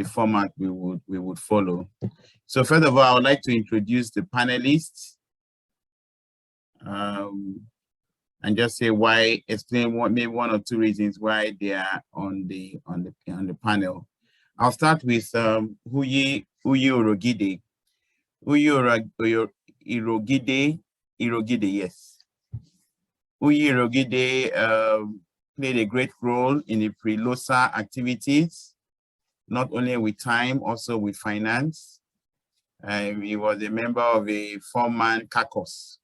format we would follow. So first of all, I would like to introduce the panelists, and just say why, explain maybe one or two reasons why they are on the panel. I'll start with Uyi Urogide. Uyi Irogide, yes. Uyi Irogide played a great role in the pre-LOSA activities, not only with time, also with finance. He was a member of a 4-man caucus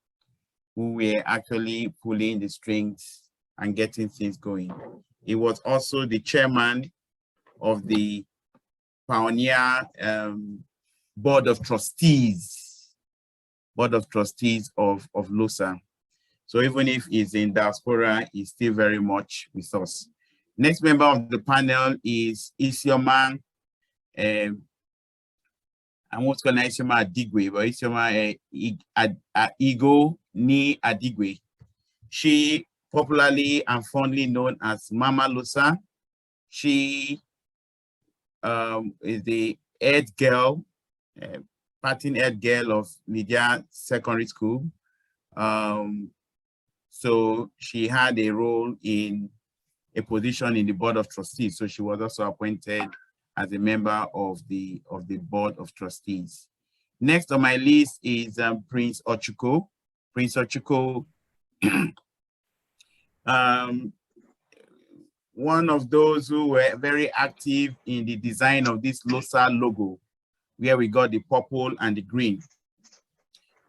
who were actually pulling the strings and getting things going. He was also the chairman of the Pioneer Board of Trustees of LOSA. So even if he's in diaspora, he's still very much with us. Next member of the panel is Isioma, I'm what's called Isioma Adigwe, but Isioma Igo Ni Adigwe. She popularly and fondly known as Mama LOSA. She is the head girl, parting head girl of Lydia Secondary School. So she had a role in a position in the Board of Trustees. So she was also appointed as a member of the Board of Trustees. Next on my list is Prince Ochuko. Prince Ochuko, one of those who were very active in the design of this LOSA logo, where we got the purple and the green.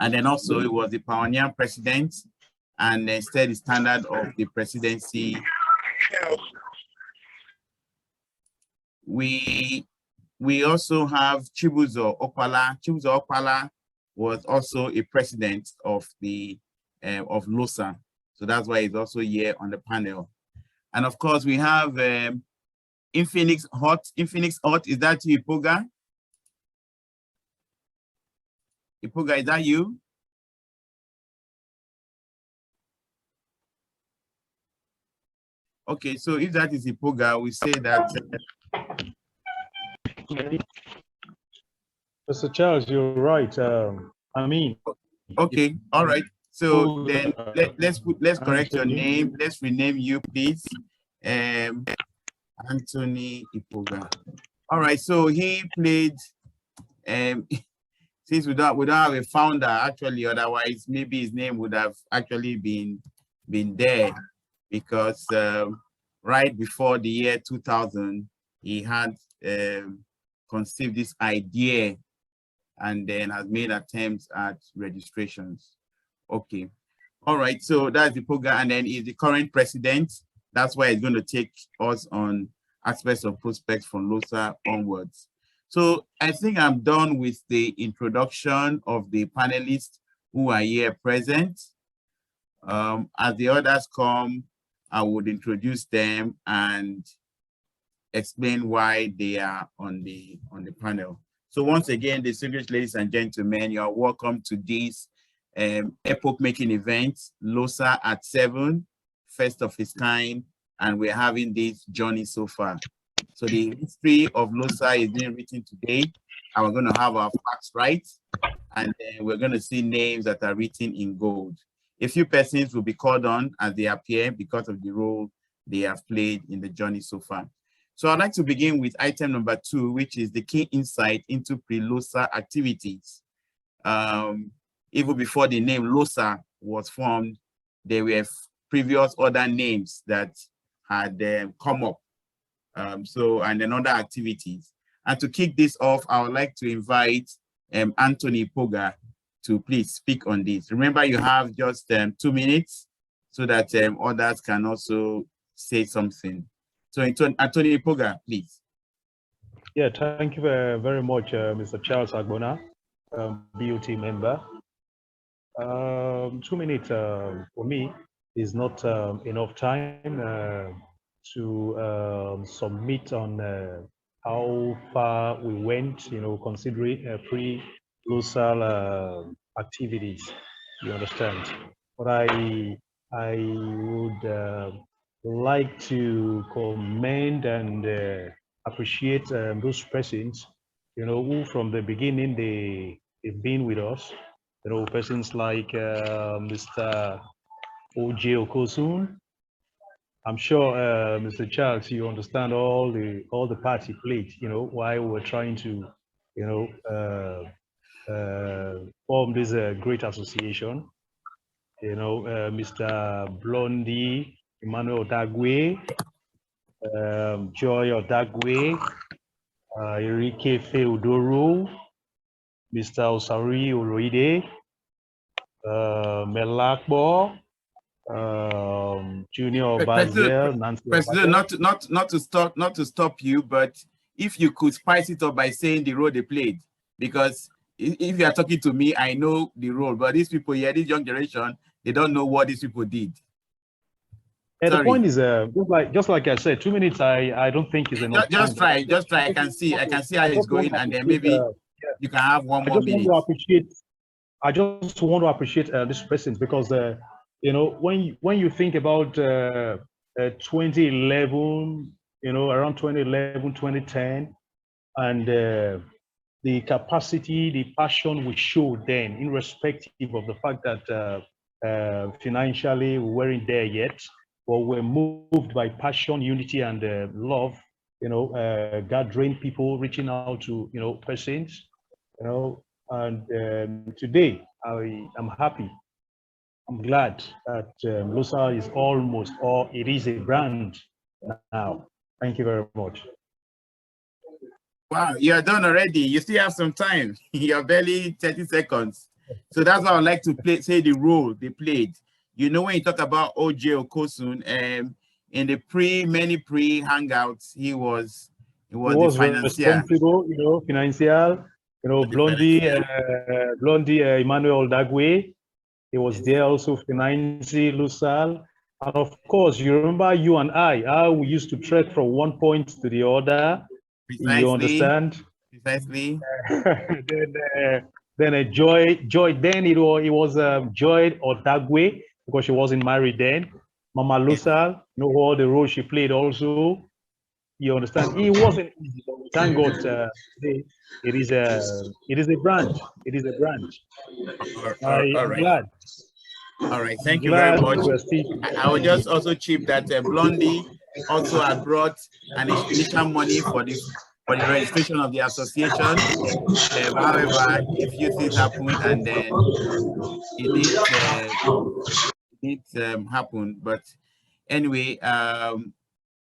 And then also he was the pioneer president and set the standard of the presidency. We also have Chibuzo Okpala. Chibuzo Okpala was also a president of the of LOSA. So that's why he's also here on the panel. And of course, we have Infinix Hot. Infinix Hot, is that you, Ipoga? Ipoga, is that you? Okay, so if that is Ipoga, we say that. Mr. Charles, you're right. I mean. Okay, all right. So then let's correct your name. Let's rename you, please. Anthony Ipoga. All right, so he played, since we don't have a founder actually, otherwise maybe his name would have actually been there, because right before the year 2000, he had conceived this idea and then has made attempts at registrations. Okay. All right, so that's the program, and then he's the current president. That's why he's going to take us on aspects of prospects from LOSA onwards. So I think I'm done with the introduction of the panelists who are here present. As the others come, I would introduce them and explain why they are on the panel. So once again, distinguished ladies and gentlemen, you are welcome to this epoch-making event, LOSA at 7, first of its kind, and we're having this journey so far. So the history of LOSA is being written today, and we're going to have our facts right, and then we're going to see names that are written in gold. A few persons will be called on as they appear because of the role they have played in the journey so far. So I'd like to begin with item number 2, which is the key insight into pre-LOSA activities. Even before the name LOSA was formed, there were previous other names that had come up. And then other activities. And to kick this off, I would like to invite Anthony Ipoga to please speak on this. Remember, you have just 2 minutes so that others can also say something. So Anthony Ipoga, please. Yeah, thank you very much, Mr. Charles Agbona, BOT member. 2 minutes for me is not enough time to submit on how far we went, considering pre-LOSA activities, you understand. But I would like to commend and appreciate those persons, who from the beginning they've been with us. Persons like Mr. O.J. Okosun. I'm sure, Mr. Charles, you understand all the parts he played. While we're trying to, form this great association. Mr. Blondie, Emmanuel Dagwe, Joy Odagwe, Enrique Feudoro, Mr. Osari Oroide, Melakbo, Junior Bazel, Nancy. President, not to stop you, but if you could spice it up by saying the role they played, because if you are talking to me, I know the role, but these people here, this young generation, they don't know what these people did. Yeah, the point is, just like I said, 2 minutes. I don't think is enough. Just try. I can see how it's going, and then maybe you can have one more minute. I just want to appreciate these persons because when you think about 2011, around 2011, 2010, and the capacity, the passion we showed then, irrespective of the fact that financially we weren't there yet, but we're moved by passion, unity, and love. Gathering people, reaching out to persons. And today I'm happy. I'm glad that LOSA is almost, or it is a brand now. Thank you very much. Wow, you're done already. You still have some time. You're barely 30 seconds. So that's why I would like to say the role they played. When you talk about O.J. Okosun, in the many pre-hangouts, he was the financier. Responsible, financial. Blondie Emmanuel Dagwe. He was there also financing LOSA. And of course, you remember you and I, how we used to trek from one point to the other. Precisely. You understand? Precisely. then Joy. Then it was Joy Odagwe because she wasn't married then. Mama LOSA, all the roles she played also. You understand? It wasn't easy, but thank God it is a brand. It is a brand. I'm glad. All right, thank you very much. I will just also chip that Blondie also had brought an initial money for the registration of the association. However, a few things happened, and then it did happen. But anyway,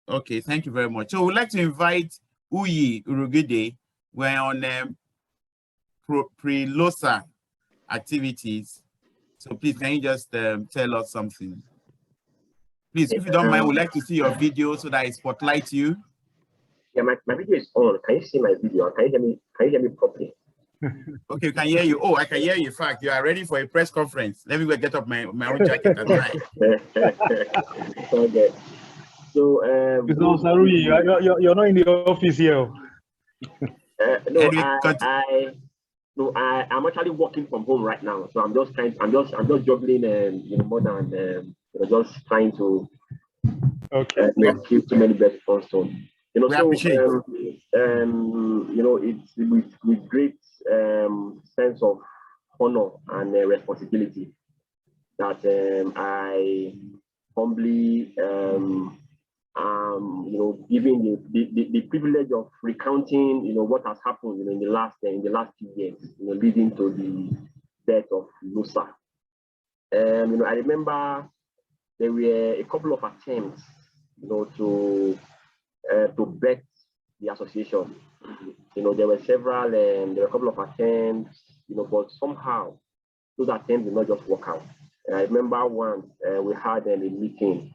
okay, thank you very much. So we'd like to invite Uyi Urugide. We're on pre-LOSA activities. So please, can you just tell us something? Please, if you don't mind, we'd like to see your video so that it spotlights you. Yeah, my video is on. Can you see my video? Can you hear me properly? Okay, we can hear you. Oh, I can hear you. In fact, you are ready for a press conference. Let me go get up my own jacket and try. Okay. So, you're not in the office here. No, I'm actually working from home right now. So I'm just juggling, more than just trying to not kill too many best sponsors. It's with great sense of honor and responsibility that I humbly giving the privilege of recounting what has happened in the last few years, leading to the death of LOSA. I remember there were a couple of attempts to bet the association. There were a couple of attempts, but somehow those attempts did not just work out. And I remember once we had a meeting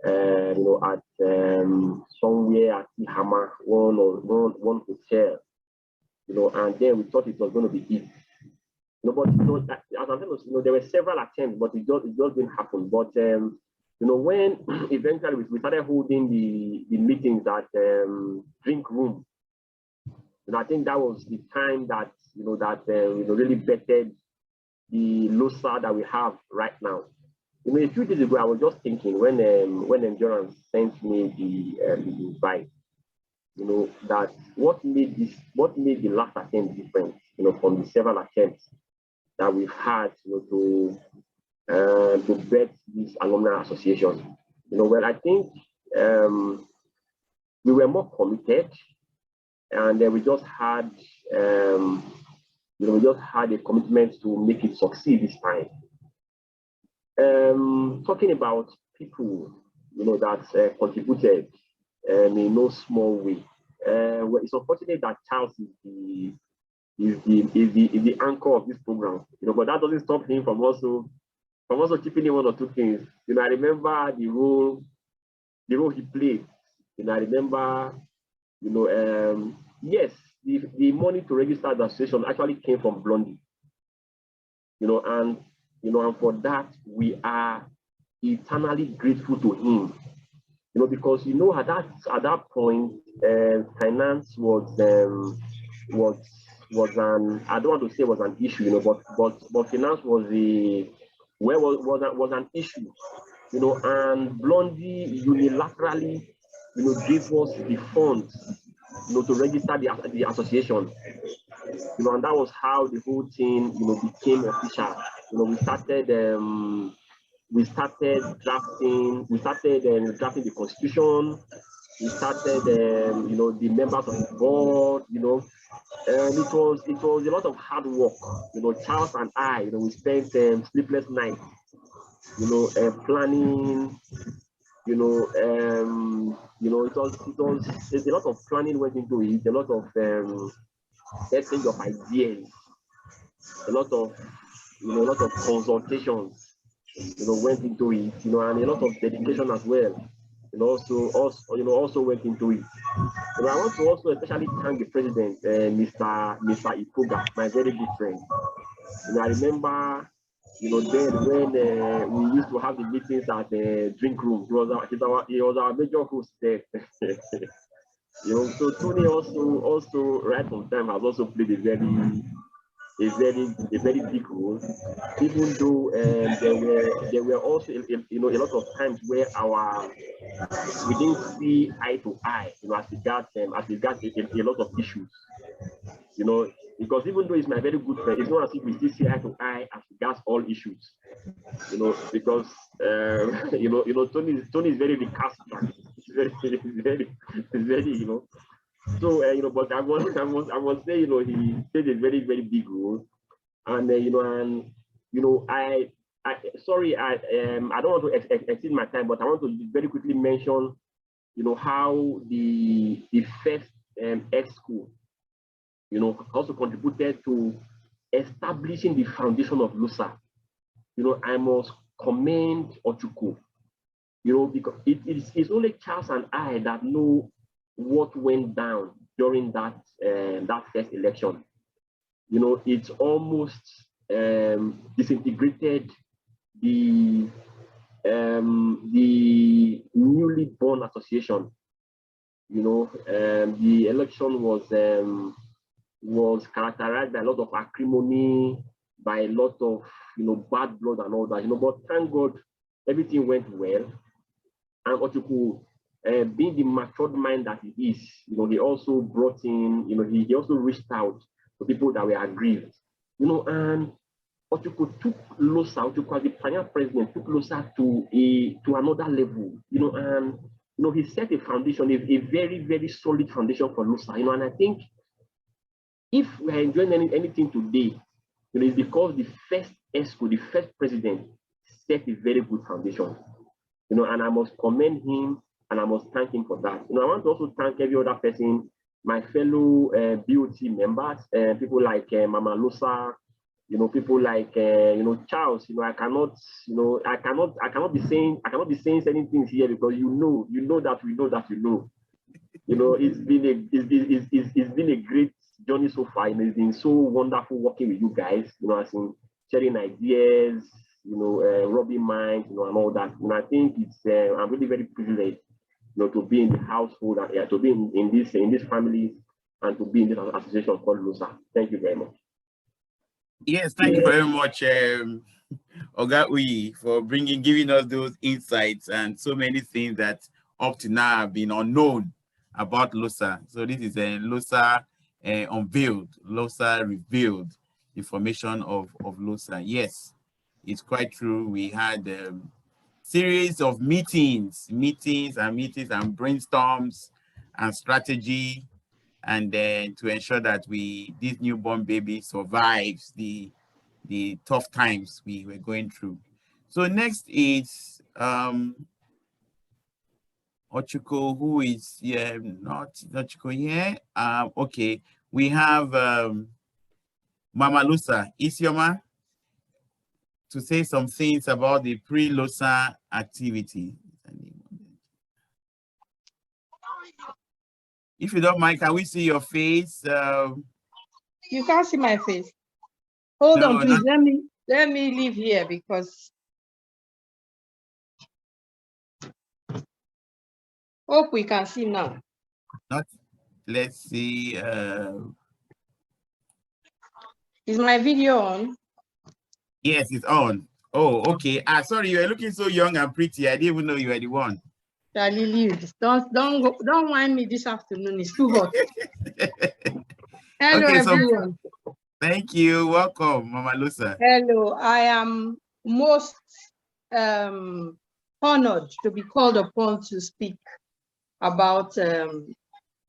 at somewhere at Ihama, one hotel, and then we thought it was going to be it. But as I'm saying, there were several attempts, but it just didn't happen. But when eventually we started holding the meetings at drink room, I think that was the time that really bettered the LOSA that we have right now. A few days ago, I was just thinking when Endurance sent me the invite, you know, that what made the last attempt different, you know, from the several attempts that we've had, you know, to bet this alumni association. You know, well, I think we were more committed, and we just had, you know, we just had a commitment to make it succeed this time. Talking about people, you know, that contributed in no small way. Well, it's unfortunate that Charles is the anchor of this program, you know, but that doesn't stop him from also keeping in one or two things. You know, I remember the role he played. You know, I remember, you know, yes, the money to register the association actually came from Blondie. You know, and for that we are eternally grateful to him. You know, because, you know, at that point, finance was an, I don't want to say was an issue, you know, but finance was an issue, you know, and Blondie unilaterally, you know, gave us the funds, you know, to register the association, you know, and that was how the whole thing, you know, became official. You know, we started drafting the constitution. We started, you know, the members of the board, you know, and it was a lot of hard work. You know, Charles and I, you know, we spent sleepless nights, you know, planning. You know, it was there's a lot of planning went into it, a lot of exchange of ideas, a lot of consultations, you know, went into it, you know, and a lot of dedication as well, you know, also went into it. You know, I want to also especially thank the president, Mr. Ipoga, my very good friend. You know, I remember, you know, then when we used to have the meetings at the drink room, he was our major host there. You know, so Tony also right from time has also played a very big role, even though there were also, you know, a lot of times where we didn't see eye to eye, you know, as regards a lot of issues, you know, because even though he's my very good friend, it's not as if we still see eye to eye as regards all issues, you know, because you know, Tony is very recalcitrant. It's very, you know. So you know, but I must say, you know, he played a very, very big role, and you know, I sorry, I don't want to exceed my time, but I want to very quickly mention, you know, how the first X school, you know, also contributed to establishing the foundation of LOSA. You know, I must commend Ochuku, you know, because it's only Charles and I that know what went down during that first election. You know, it's almost disintegrated the newly born association. You know, the election was characterized by a lot of acrimony, by a lot of, you know, bad blood and all that. You know, but thank God everything went well. And Ochuku, being the matured mind that he is, you know, he also brought in, you know, he also reached out to people that were aggrieved, you know, and Ochuku took LOSA, Ochuku as the pioneer president, took LOSA to another level, you know, and, you know, he set a foundation, a very, very solid foundation for LOSA, you know, and I think if we are enjoying anything today, you know, it's because the first ESCO, the first president, set a very good foundation. You know, and I must commend him and I must thank him for that. You know, I want to also thank every other person, my fellow BOT members, people like Mama LOSA, you know, people like you know, Charles. You know, I cannot be saying certain things here because you know that we know that you know. You know, it's been a great journey so far. You know, it's been so wonderful working with you guys. You know, as in sharing ideas, you know, rubbing minds, you know, and all that. And I think it's I'm really very privileged, you know, to be in the household and to be in this family and to be in this association called LOSA. Thank you very much. Yes, thank you very much, Oga Uyi, for giving us those insights and so many things that up to now have been unknown. about LOSA. So this is a LOSA unveiled, LOSA revealed information of LOSA. Yes, it's quite true. We had series of meetings and brainstorms and strategy, and then to ensure that this newborn baby survives the tough times we were going through. So next is Ochuko, who is not Ochuko here. Okay, we have Mama LOSA, Isioma, to say some things about the pre-LOSA activity. If you don't mind, can we see your face? You can't see my face. Hold No, on, please. Let me leave here because hope we can see now. Let's see. Is my video on? Yes, it's on. Oh, okay. Sorry, you are looking so young and pretty. I didn't even know you were the one. Charlie, leave. Don't whine me this afternoon. It's too hot. Hello, Okay, everyone. Thank you. Welcome, Mama LOSA. Hello. I am most honored to be called upon to speak about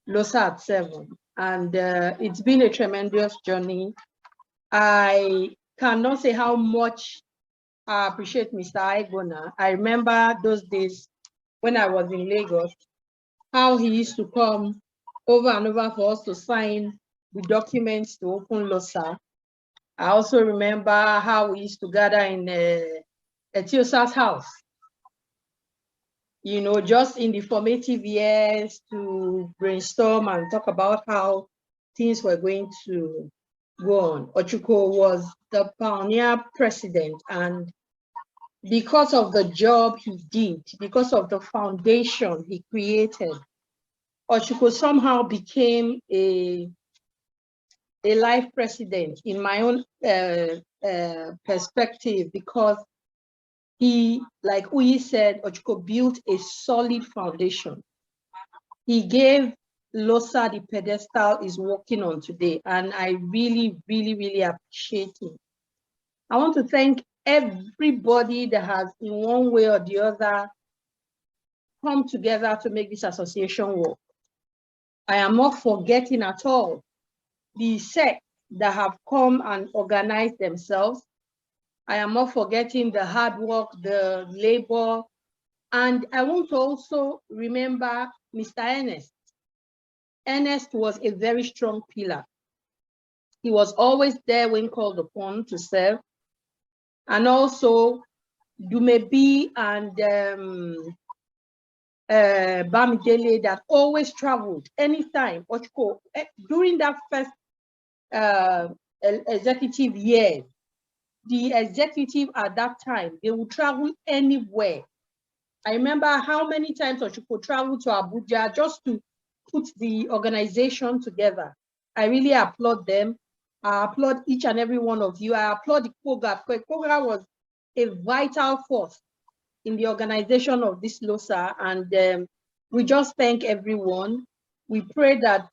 LOSA at 7. And it's been a tremendous journey. I cannot say how much I appreciate Mr. Aigona. I remember those days when I was in Lagos, how he used to come over and over for us to sign the documents to open LOSA. I also remember how we used to gather in Etiosa's house, you know, just in the formative years to brainstorm and talk about how things were going to go on. Ochuko was the pioneer president, and because of the job he did, because of the foundation he created, Ochuko somehow became a life president in my own perspective, because he, like Uyi said, Ochuko built a solid foundation. He gave LOSA the pedestal is working on today, and I really, really, really appreciate him. I want to thank everybody that has, in one way or the other, come together to make this association work. I am not forgetting at all the sects that have come and organized themselves. I am not forgetting the hard work, the labor, and I want to also remember Mr. Ernest. Ernest was a very strong pillar. He was always there when called upon to serve. And also Dumebi and Bamidele that always traveled anytime. Ochuko, during that first executive year, the executive at that time, they would travel anywhere. I remember how many times Ochuko traveled to Abuja just to put the organization together. I really applaud them. I applaud each and every one of you. I applaud the Koga. Koga was a vital force in the organization of this LOSA, and we just thank everyone. We pray that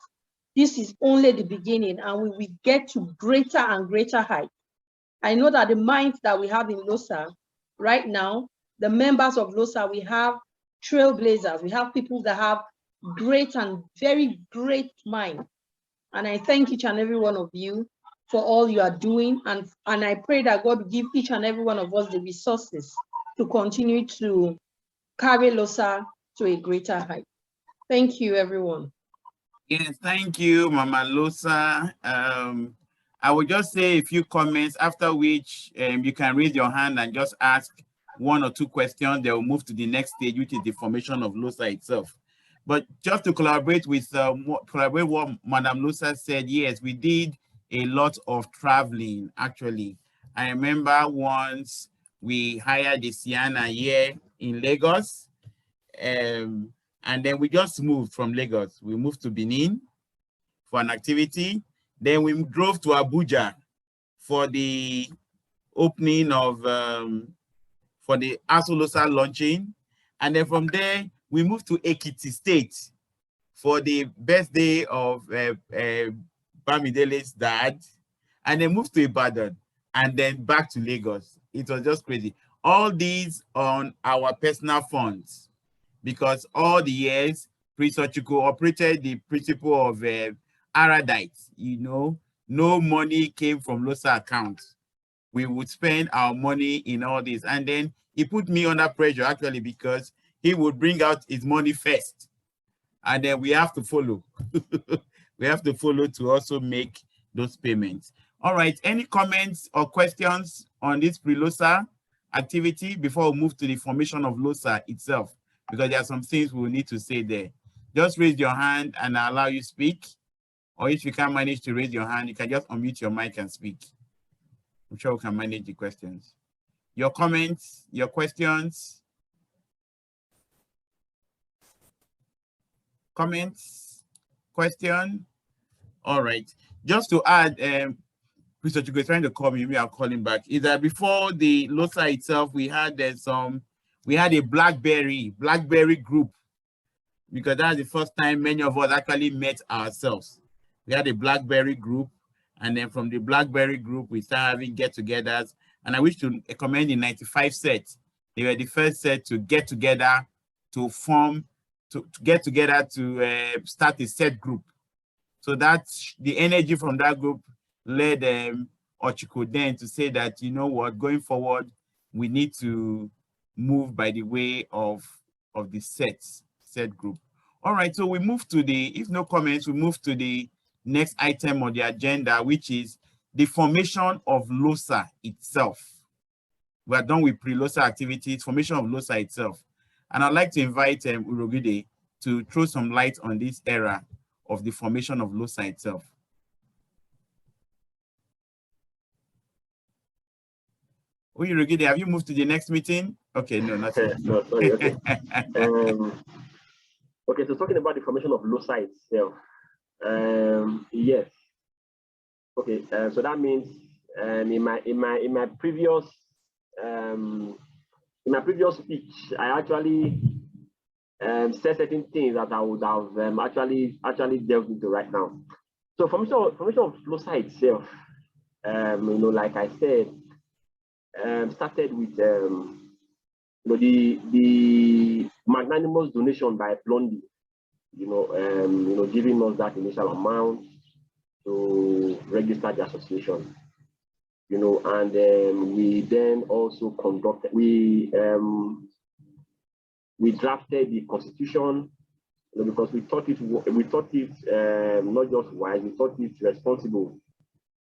this is only the beginning and we will get to greater and greater heights. I know that the minds that we have in LOSA right now, the members of LOSA, we have trailblazers, we have people that have great and very great minds. And I thank each and every one of you for all you are doing. And I pray that God will give each and every one of us the resources to continue to carry LOSA to a greater height. Thank you, everyone. Yes, thank you, Mama LOSA. I will just say a few comments, after which you can raise your hand and just ask 1 or 2 questions. They will move to the next stage, which is the formation of LOSA itself. But just to collaborate with what Madam LOSA said, yes, we did a lot of traveling, actually. I remember once we hired the Sienna here in Lagos, and then we just moved from Lagos. We moved to Benin for an activity. Then we drove to Abuja for the opening of, for the LOSA launching. And then from there, we moved to Ekiti State for the birthday of Bamidele's dad, and then moved to Ibadan, and then back to Lagos. It was just crazy. All these on our personal funds, because all the years, Prince Ochukwu operated the principle of Aradite. You know, no money came from LOSA accounts. We would spend our money in all this. And then he put me under pressure, actually, because he would bring out his money first. And then we have to follow. We have to follow to also make those payments. All right, any comments or questions on this pre-LOSA activity before we move to the formation of LOSA itself? Because there are some things we will need to say there. Just raise your hand and I'll allow you to speak. Or if you can't manage to raise your hand, you can just unmute your mic and speak. I'm sure we can manage the questions. Your comments, your questions. Comments, question. All right. Just to add, Mr. Chugo is trying to call me, maybe I'll call him back. Is that before the LOSA itself, we had a BlackBerry group, because that's the first time many of us actually met ourselves. We had a BlackBerry group, and then from the BlackBerry group, we started having get-togethers. And I wish to commend the 95 set. They were the first set to get together to form, to get together to start a set group. So that's the energy from that group led Ochukwu then to say that, you know what, going forward, we need to move by the way of the set group. All right, so we move to the, if no comments, we move to the next item on the agenda, which is the formation of LOSA itself. We are done with pre-LOSA activities, formation of LOSA itself. And I'd like to invite Urogide to throw some light on this era of the formation of LOSA itself. Urogide, have you moved to the next meeting? Okay, no, not yet. No, sorry, okay. Okay, so talking about the formation of LOSA itself. Yes. Okay, so that means in my previous speech, I actually said certain things that I would have actually delved into right now. So formation of LOSA itself, you know, like I said, started with you know, the magnanimous donation by Blondie, you know, giving us that initial amount to register the association, you know, and we then also conducted, we drafted the constitution, you know, because we thought it not just wise, we thought it responsible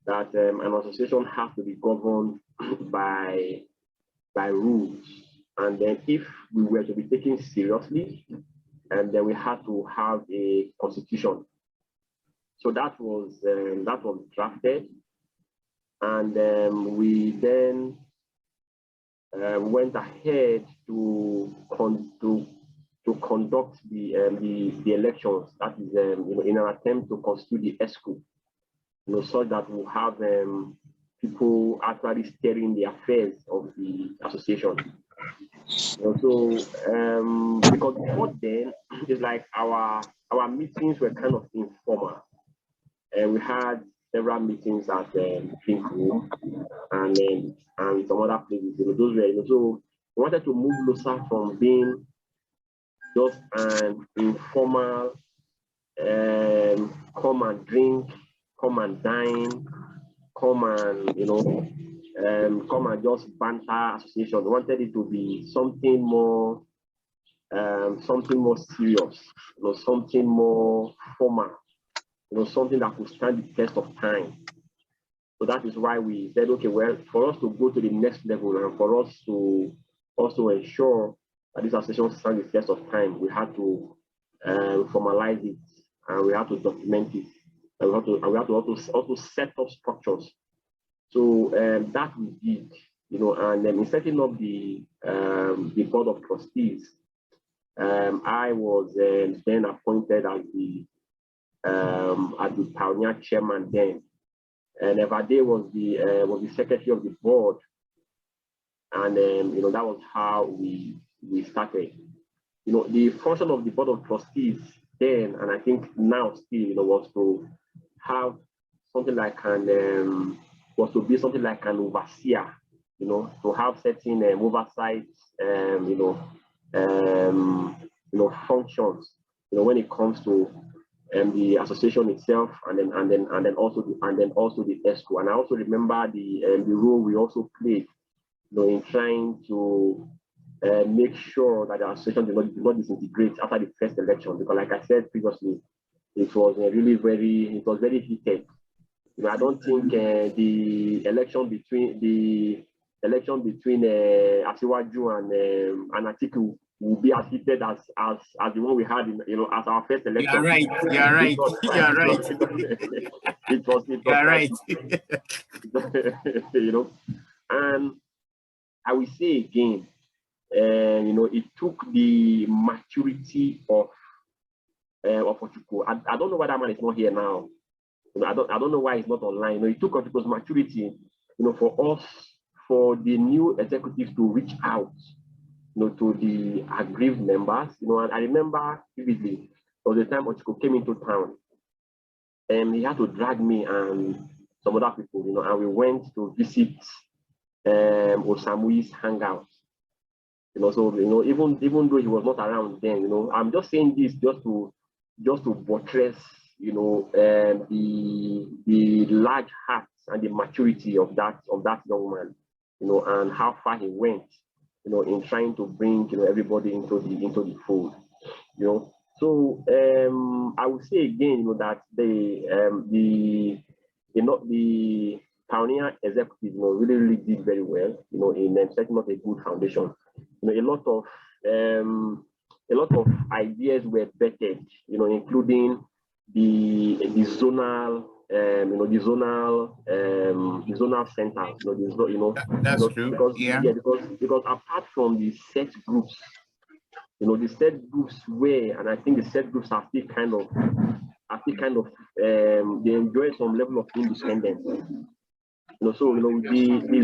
that an association has to be governed by rules. And then if we were to be taken seriously, and then we had to have a constitution. So that was drafted, and we then went ahead to conduct the elections. That is, you know, in an attempt to constitute the ESCO, you know, so that we'll have people actually steering the affairs of the association. You know, so because before then, it's like our meetings were kind of informal, and we had several meetings at Pink Room and some other places. You know, those were, you know, so we wanted to move LOSA from being just an informal come and drink, come and dine, come and, you know, come and just banter association. We wanted it to be something more serious, you know, something more formal, you know, something that could stand the test of time. So that is why we said, okay, well, for us to go to the next level and for us to also ensure that this association stands the test of time, we had to formalize it, and we had to document it, and we had to also set up structures. So that we did, you know, and then in setting up the board of trustees, I was then appointed as the pioneer chairman then, and Evade was the secretary of the board, and you know, that was how we started. You know, the function of the board of trustees then, and I think now still, was to have something like an was to be something like an overseer, to have certain oversight, functions, when it comes to the association itself, and then also the ESCO. And I also remember the role we also played, in trying to make sure that the association did not disintegrate after the first election, because like I said previously, it was very heated. I don't think the election between Asiwaju and Atiku will be as heated as the one we had in as our first election. You're right. You're right. You're right. It was You're right. And I will say again, it took the maturity of Ochuku. I don't know why that man is not here now. I don't know why he's not online. It took Ochuku's maturity, for the new executives to reach out, to the aggrieved members. And I remember vividly, there was a time Ochuku came into town, and he had to drag me and some other people, and we went to visit Osamui's hangout. So even though he was not around then, I'm just saying this just to buttress, the large heart and the maturity of that young man, and how far he went, in trying to bring everybody into the fold, So I would say again, that the pioneer executive, really did very well, in setting up a good foundation. A lot of ideas were vetted, including the zonal, the zonal center, That's true. Because apart from the set groups, the set groups were, and I think the set groups are still kind of, they enjoy some level of independence. So the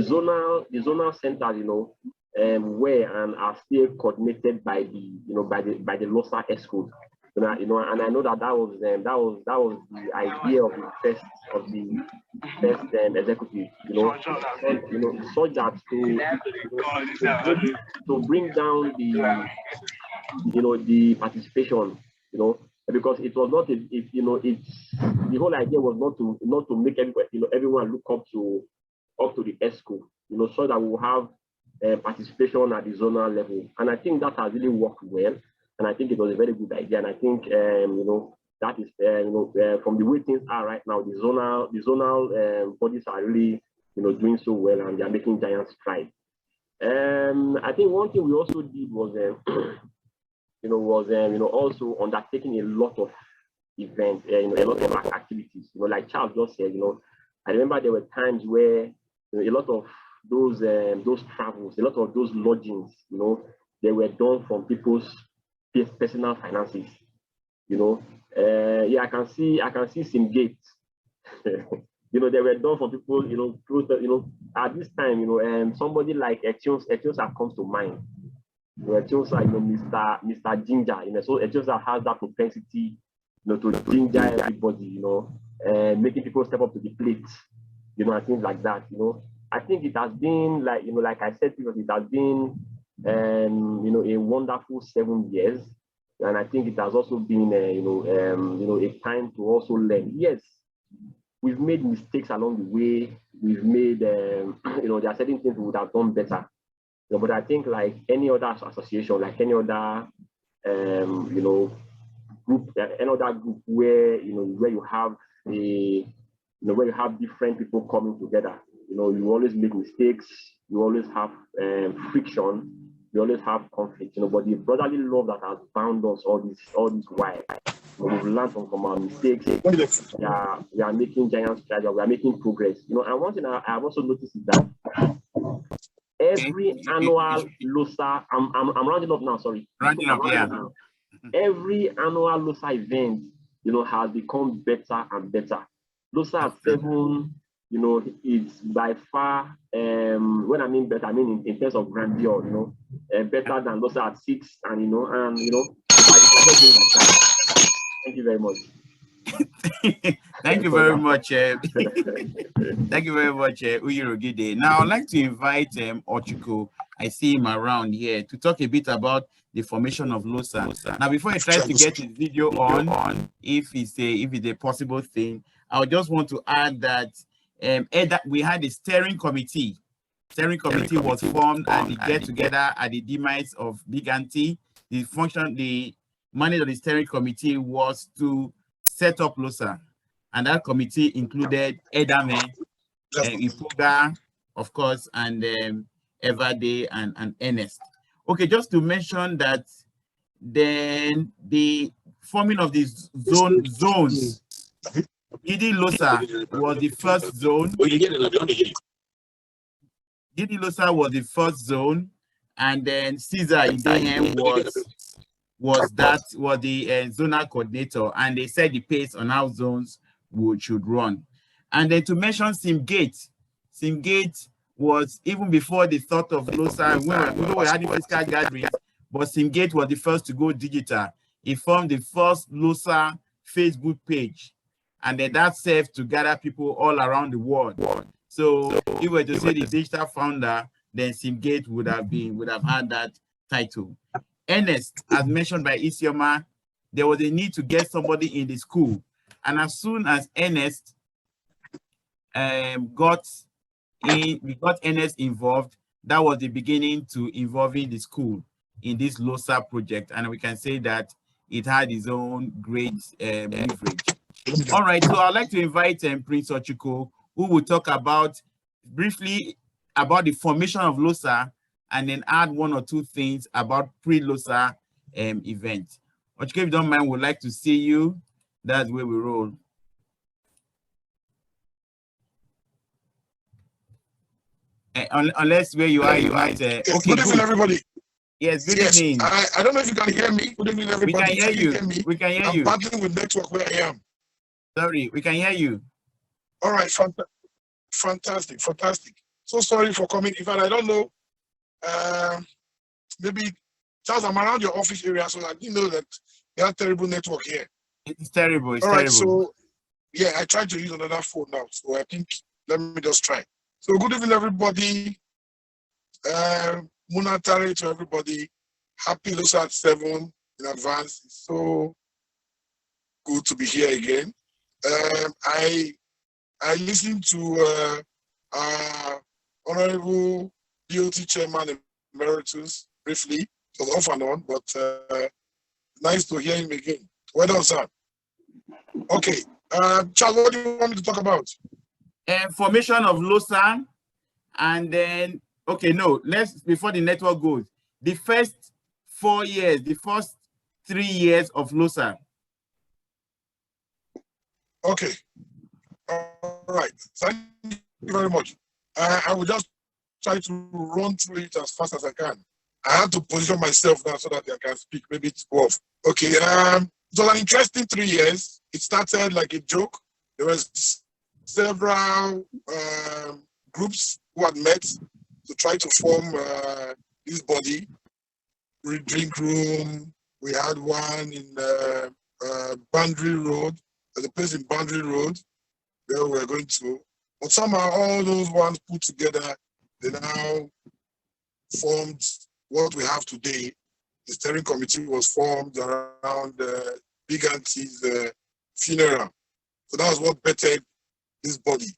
zonal centers, were and are still coordinated by the LOSA ESCO. And I know that was the idea of the first executive, so that to bring down the participation, because it was not the whole idea was not to make everyone look up to the ESCO, so that we will have participation at the zonal level. And I think that has really worked well. And I think it was a very good idea. And I think, that is, from the way things are right now, the zonal bodies are really, doing so well, and they are making giant strides. I think one thing we also did was, also undertaking a lot of events, a lot of activities. Like Charles just said, I remember there were times where a lot of those travels, a lot of those lodgings, they were done from people's personal finances. I can see some gates. They were done for people, close to, at this time, somebody like Etiosa comes to mind. Etiosa, Mr. Ginger, so Etiosa has that propensity, to ginger everybody, making people step up to the plate, and things like that, I think it has been like I said previously, it has been a wonderful 7 years, and I think it has also been a time to also learn. Yes, we've made mistakes along the way. We've made there are certain things we would have done better. But I think like any other association, like any other group, another group where where you have where you have different people coming together. You always make mistakes, you always have friction, you always have conflict, but the brotherly love that has bound us all this while, we've learned from our mistakes. We are making giant strides, we are making progress. And one thing I have also noticed is that every annual LOSA, I'm rounding up now, sorry. Rounding up, yeah. Now. Every annual LOSA event, has become better and better. LOSA at 7, it's by far, when I mean better, I mean in terms of grandeur, better than LOSA at 6, and Thank you very much. Thank you very much. Thank you very much, Uyirogide. Now, I'd like to invite Ochuko. I see him around here to talk a bit about the formation of LOSA. Now, before he tries to get his video on, if it's a possible thing, I would just want to add that we had a steering committee. Steering committee was formed and the get together at the demise of Big Auntie. The mandate of the steering committee was to set up LOSA, and that committee included Edame, Ipoga, of course, and Everday and Ernest. Okay, just to mention that then the forming of these zones, Gidi LOSA was the first zone. Gidi LOSA was the first zone, and then Caesar Ibehem was the zonal coordinator, and they set the pace on how zones should run. And then to mention Simgate was even before the thought of LOSA. We were having physical gatherings, but Simgate was the first to go digital. He formed the first LOSA Facebook page, and then that served to gather people all around the world. So if we were to say the digital founder, then Simgate would have had that title. Ernest, as mentioned by Isioma, there was a need to get somebody in the school. And as soon as Ernest we got Ernest involved, that was the beginning to involving the school in this LOSA project. And we can say that it had its own great leverage. All right, so I'd like to invite Prince Ochuko, who will talk briefly about the formation of LOSA, and then add one or two things about pre-LOSA event. Ochuko, if you don't mind, we'd like to see you. That's where we roll. Unless where you are, you might. Okay, good evening, everybody. Yes, good evening. I don't know if you can hear me. Good evening, everybody. We can hear you. We can hear you. I'm battling with network where I am. Sorry, we can hear you. All right, fantastic. So sorry for coming. In fact, I don't know. Maybe Charles, I'm around your office area, so I didn't know that they have terrible network here. It's terrible. It's all right, terrible. So yeah, I tried to use another phone now, so I think let me just try. So good evening, everybody. Munatari to everybody. Happy LOSA 7 in advance. It's so good to be here again. I listened to Honorable DOT Chairman Emeritus briefly. It was off and on, but nice to hear him again. Well done, sir. Okay, Charles, what do you want me to talk about? Formation of LOSA, and then before the network goes, the first 4 years, the first 3 years of LOSA. Okay. All right. Thank you very much. I will just try to run through it as fast as I can. I have to position myself now so that I can speak. Maybe it's off. Okay. It was an interesting 3 years. It started like a joke. There was several groups who had met to try to form this body. Drink room. We had one in Boundary Road. There's a place in Boundary Road where we were going to. But somehow all those ones put together, they now formed what we have today. The steering committee was formed around Big Auntie's funeral. So that was what bettered this body.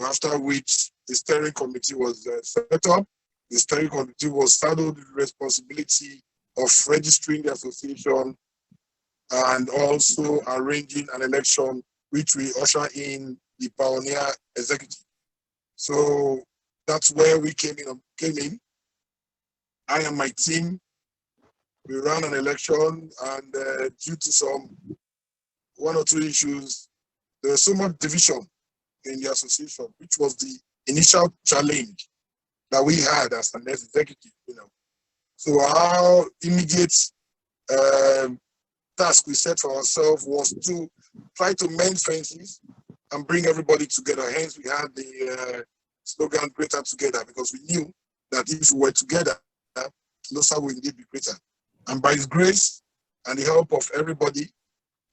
After which the steering committee was set up. The steering committee was saddled with the responsibility of registering the association and also arranging an election, which we usher in the pioneer executive. So that's where we came in. I and my team, we ran an election, and due to one or two issues, there was so much division in the association, which was the initial challenge that we had as an executive. So our immediate task we set for ourselves was to try to mend fences and bring everybody together. Hence, we had the slogan "Greater Together," because we knew that if we were together, LOSA will indeed be greater. And by His grace and the help of everybody,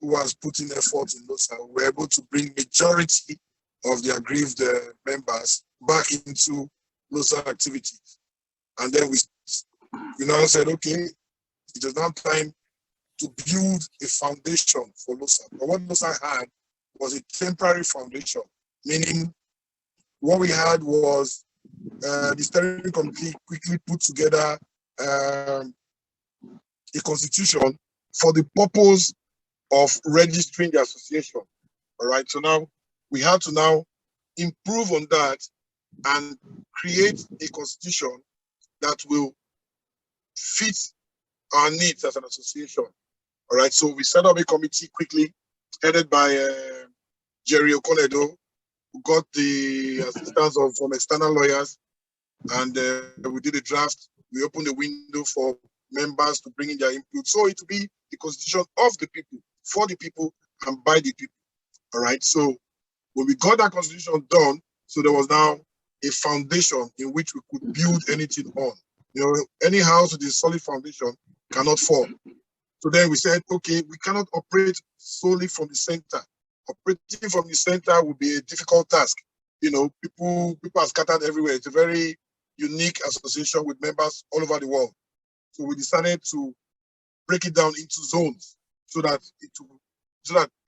who has put in effort in LOSA, were able to bring majority of the aggrieved members back into LOSA activities. And then we now said, okay, it is now time to build a foundation for LOSA. But what LOSA had was a temporary foundation, meaning what we had was the steering committee quickly put together a constitution for the purpose of registering the association. All right, so now we have to now improve on that and create a constitution that will fit our needs as an association. All right, so we set up a committee quickly, headed by Jerry Okonedo, who got the assistance of some external lawyers, and we did a draft. We opened the window for members to bring in their input. So it will be the constitution of the people, for the people, and by the people. All right, so when we got that constitution done, so there was now a foundation in which we could build anything on. You know, any house with a solid foundation cannot fall. So then we said, okay, we cannot operate solely from the center. Operating from the center would be a difficult task. You know, people are scattered everywhere. It's a very unique association with members all over the world. So we decided to break it down into zones so that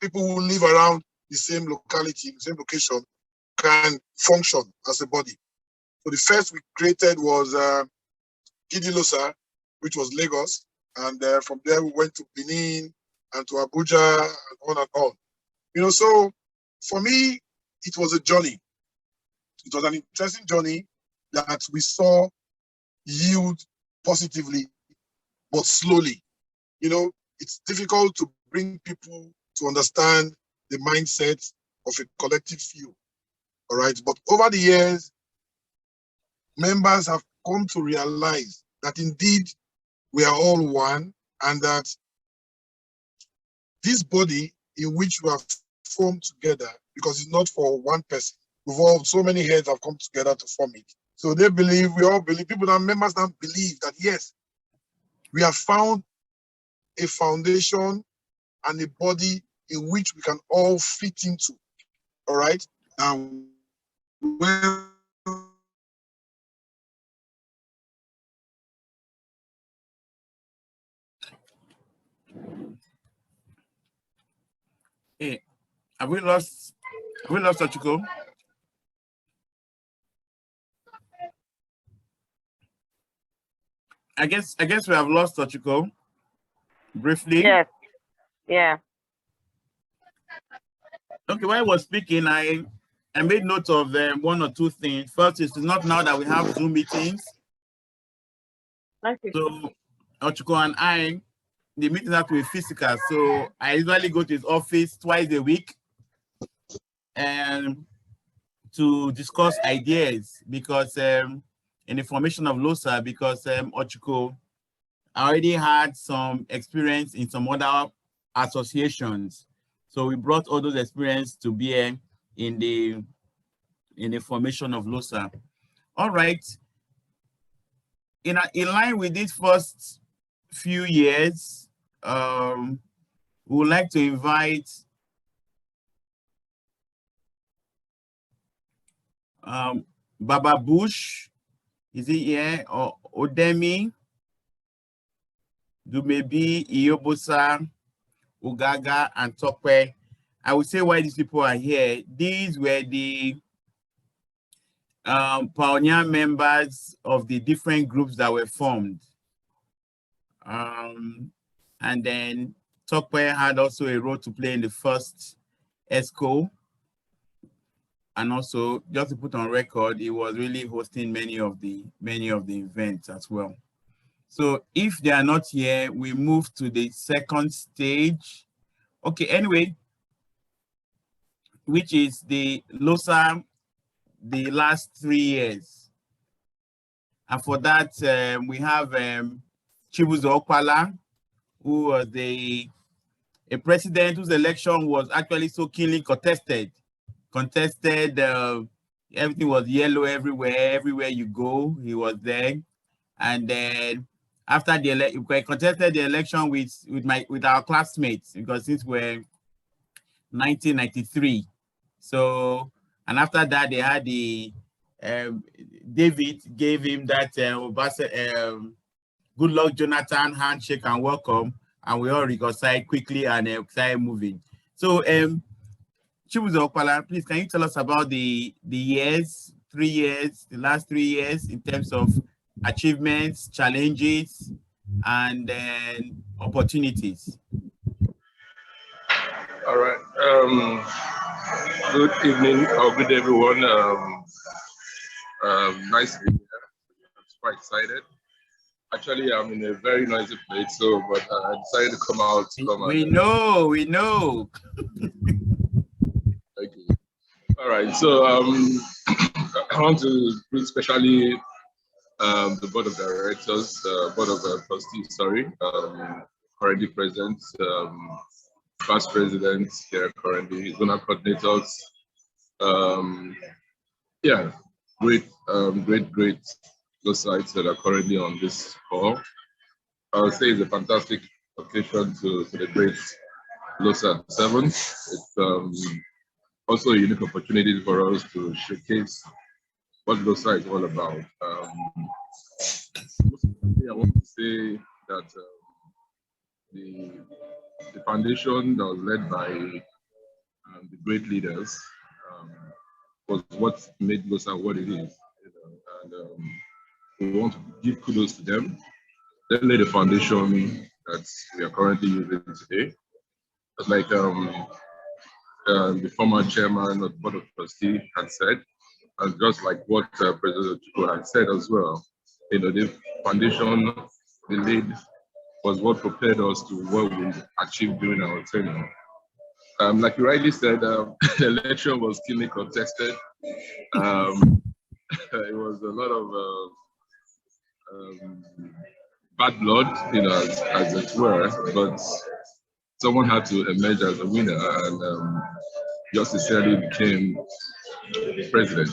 people who live around the same locality, the same location, can function as a body. So the first we created was LOSA, which was Lagos. And from there, we went to Benin and to Abuja and on and on. You know, so for me, it was a journey. It was an interesting journey that we saw yield positively, but slowly. You know, it's difficult to bring people to understand the mindset of a collective view. All right. But over the years, members have come to realize that indeed we are all one, and that this body in which we have formed together, because it's not for one person, so many heads have come together to form it. So they believe, we all believe, people that members now believe that yes, we have found a foundation and a body in which we can all fit into. All right. And when Hey, have we lost Ochiko? I guess we have lost Ochiko briefly. Yes. Yeah. Okay, while I was speaking, I made note of one or two things. First, it's not now that we have Zoom meetings. So Ochiko and I, the meetings have to be physical. So I usually go to his office twice a week and to discuss ideas, because in the formation of LOSA, because Ochiko already had some experience in some other associations. So we brought all those experience to bear in the formation of LOSA. All right. In line with these first few years, we would like to invite Baba Bush, is he here? Or Odemi, Dumebi, Iyobosa, Ugaga, and Tokwe. I would say why these people are here. These were the pioneer members of the different groups that were formed. And then Tokwe had also a role to play in the first ESCO. And also, just to put on record, he was really hosting many of the events as well. So if they are not here, we move to the second stage. Okay, anyway, which is the LOSA, the last 3 years. And for that, we have Chibuzo Okwala, who was a president whose election was actually so keenly contested. Everything was yellow everywhere. Everywhere you go, he was there. And then after the we contested the election with our classmates, because since we're 1993. So, and after that they had the David gave him that good luck Jonathan handshake and welcome, and we all reconciled quickly and started moving. So Chibuzo Okpala, please can you tell us about the years, 3 years, the last 3 years in terms of achievements, challenges, and then opportunities? All right. Good evening or good everyone. Nice to be here. I'm quite excited. Actually, I'm in a very noisy place, but I decided to come out. We know. Thank you. All right. So I want to greet especially the board of directors, board of trustees. Sorry, currently present. Past presidents here currently, zonal coordinators. Yeah, great LOSites that are currently on this call. I would say it's a fantastic occasion to celebrate LOSA 7. It's also a unique opportunity for us to showcase what LOSA is all about. I want to say that the foundation that was led by the great leaders was what made LOSA what it is. And we want to give kudos to them. They laid the foundation that we are currently using today. But like the former chairman of the board of trustees had said, and just like what President Chukwu had said as well, the foundation they laid was what prepared us to what we achieved during our tenure. Like you rightly said, the election was keenly contested. It was a lot of bad blood, as it were, but someone had to emerge as a winner, and just necessarily became president.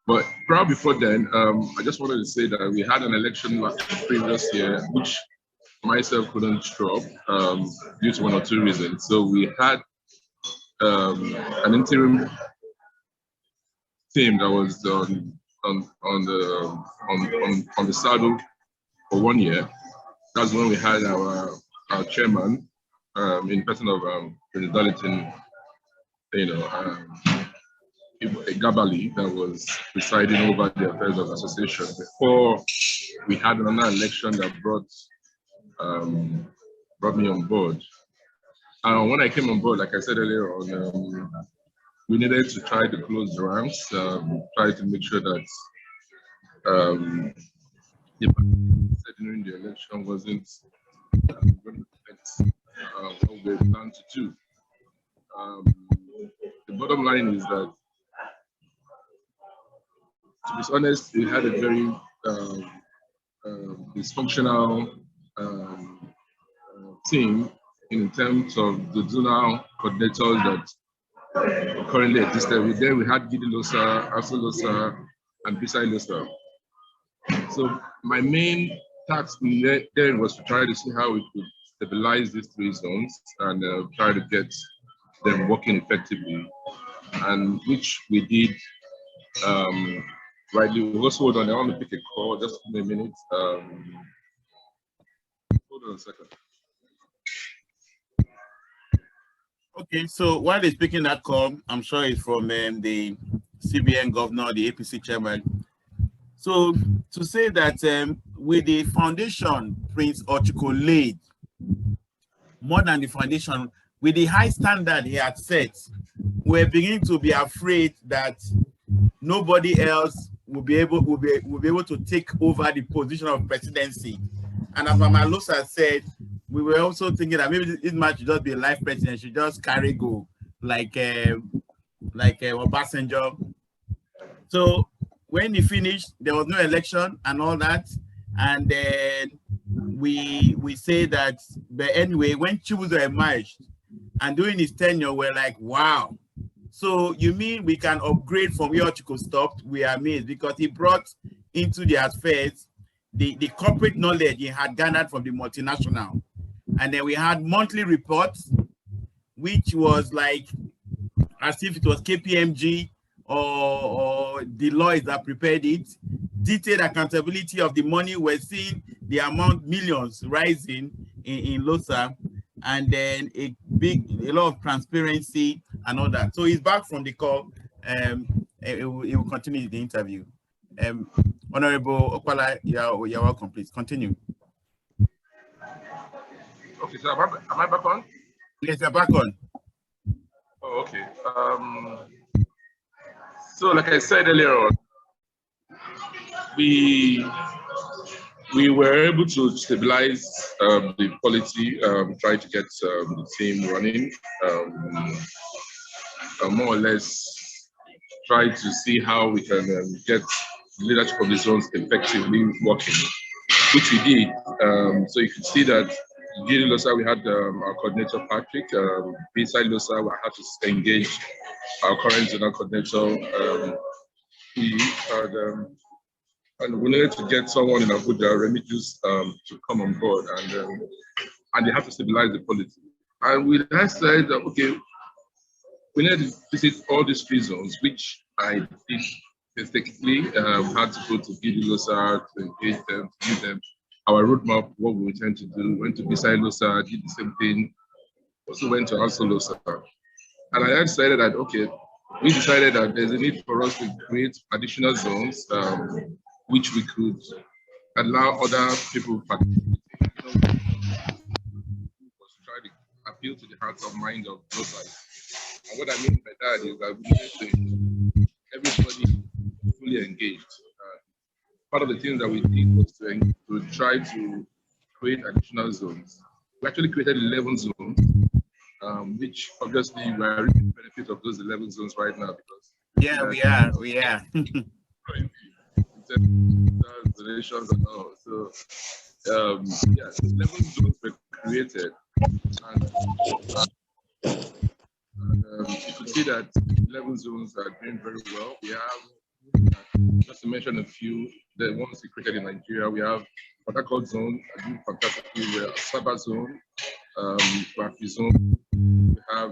But probably before then, I just wanted to say that we had an election last previous year, which myself couldn't show up due to one or two reasons. So we had an interim team that was on the saddle for 1 year. That's when we had our chairman in person of President Darlington, Gabali, that was presiding over the affairs of the association before we had another election that brought me on board. When I came on board, like I said earlier on, we needed to try to close the ranks, try to make sure that during the election wasn't going to affect what we planned to do. The bottom line is that, to be honest, we had a very dysfunctional team in terms of the zonal coordinators that currently existed. We had Gidi LOSA, ASO LOSA, and Bisai LOSA. So my main task there was to try to see how we could stabilize these 3 zones and try to get them working effectively, and which we did. Rightly, we also hold on. I want to pick a call. Just give me a minute. Hold on a second. Okay, so while he's picking that call, I'm sure it's from the CBN governor, the APC chairman. So to say that with the foundation Prince Ochiko laid, more than the foundation, with the high standard he had set, we're beginning to be afraid that nobody else will be able to take over the position of presidency. And as Mama LOSA said, we were also thinking that maybe this man should just be a life president, should just carry go like Obasanjo. So when he finished, there was no election and all that, and then we say that. But anyway, when Chibuzo emerged and during his tenure, we're like, wow. So you mean we can upgrade from where Ochiko stopped? We are amazed because he brought into the affairs the corporate knowledge he had garnered from the multinational. And then we had monthly reports, which was like as if it was KPMG or Deloitte that prepared it. Detailed accountability of the money. We're seeing the amount, millions rising in LOSA, and then a lot of transparency and all that. So he's back from the call. He will continue the interview. Honorable Okwala, you're welcome. Please continue. Okay, so am I back on? Yes, you're back on. Oh, okay. So like I said earlier on, we were able to stabilize the policy, try to get the team running, more or less try to see how we can get leadership of the zones effectively working, which we did. So you could see that during LOSA, we had our coordinator, Patrick. Beside LOSA, we had to engage our current zonal coordinator, and we needed to get someone in Abuja, Remigius, to come on board, and they have to stabilize the policy. And we then said that, okay, we need to visit all these 3 zones, which I did mistakenly, had to go to LOSA to engage them, to give them our roadmap, what we intend to do. Went to beside LOSA, did the same thing, also went to also LOSA. And I decided that, okay, we decided that there's a need for us to create additional zones, which we could allow other people to participate in. Try to appeal to the hearts and minds of both sides. And what I mean by that is that we need to everybody fully engaged. Part of the things that we did was to try to create additional zones. We actually created 11 zones, which obviously we are reaping the benefit of those 11 zones right now because we are. Donations and all. So yeah, 11 zones were created, and you can see that 11 zones are doing very well. We have, just to mention a few, the ones we created in Nigeria, we have Port Harcourt zone, doing fantastically well, Sabah zone, Rafi zone, we have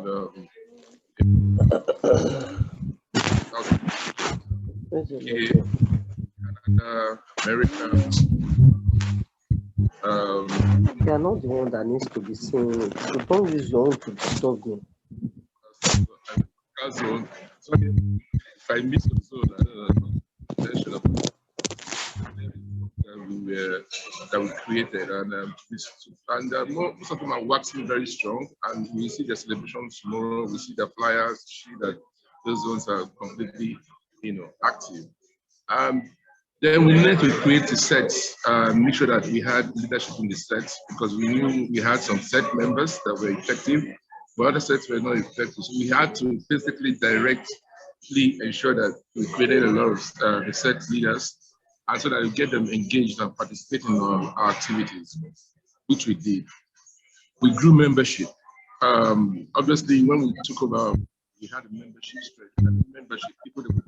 Canada, America. They are not the one that needs to be seen. So don't use your own to disturb me. Zone. Sorry, if I miss a zone, I don't know. That we created, and most of them are waxing very strong. And we see the celebrations tomorrow. We see the flyers. See that those zones are completely, active. Then we needed to create the sets, make sure that we had leadership in the sets because we knew we had some set members that were effective, but other sets were not effective. So we had to basically directly ensure that we created a lot of the set leaders, and so that we get them engaged and participating in our activities, which we did. We grew membership. Obviously, when we took over, we had a membership strength. People that were,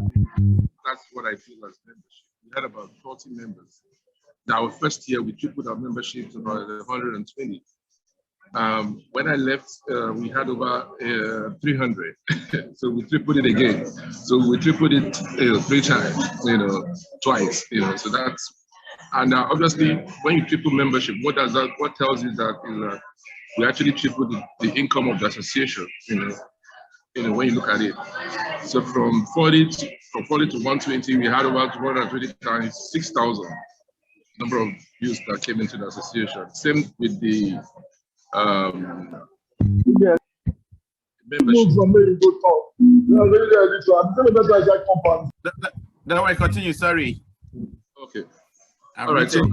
that's what I feel as membership. We had about 40 members. Now, our first year, we tripled our membership to about 120. When I left, we had over 300. So we tripled it again. So we tripled it 3 times, twice. So that's, and obviously, when you triple membership, what tells you that is we actually tripled the income of the association. When you look at it. So from 40 to 120, we had about 220 times 6,000 number of youth that came into the association. Same with the membership. No, I continue. Sorry. Okay. All right. So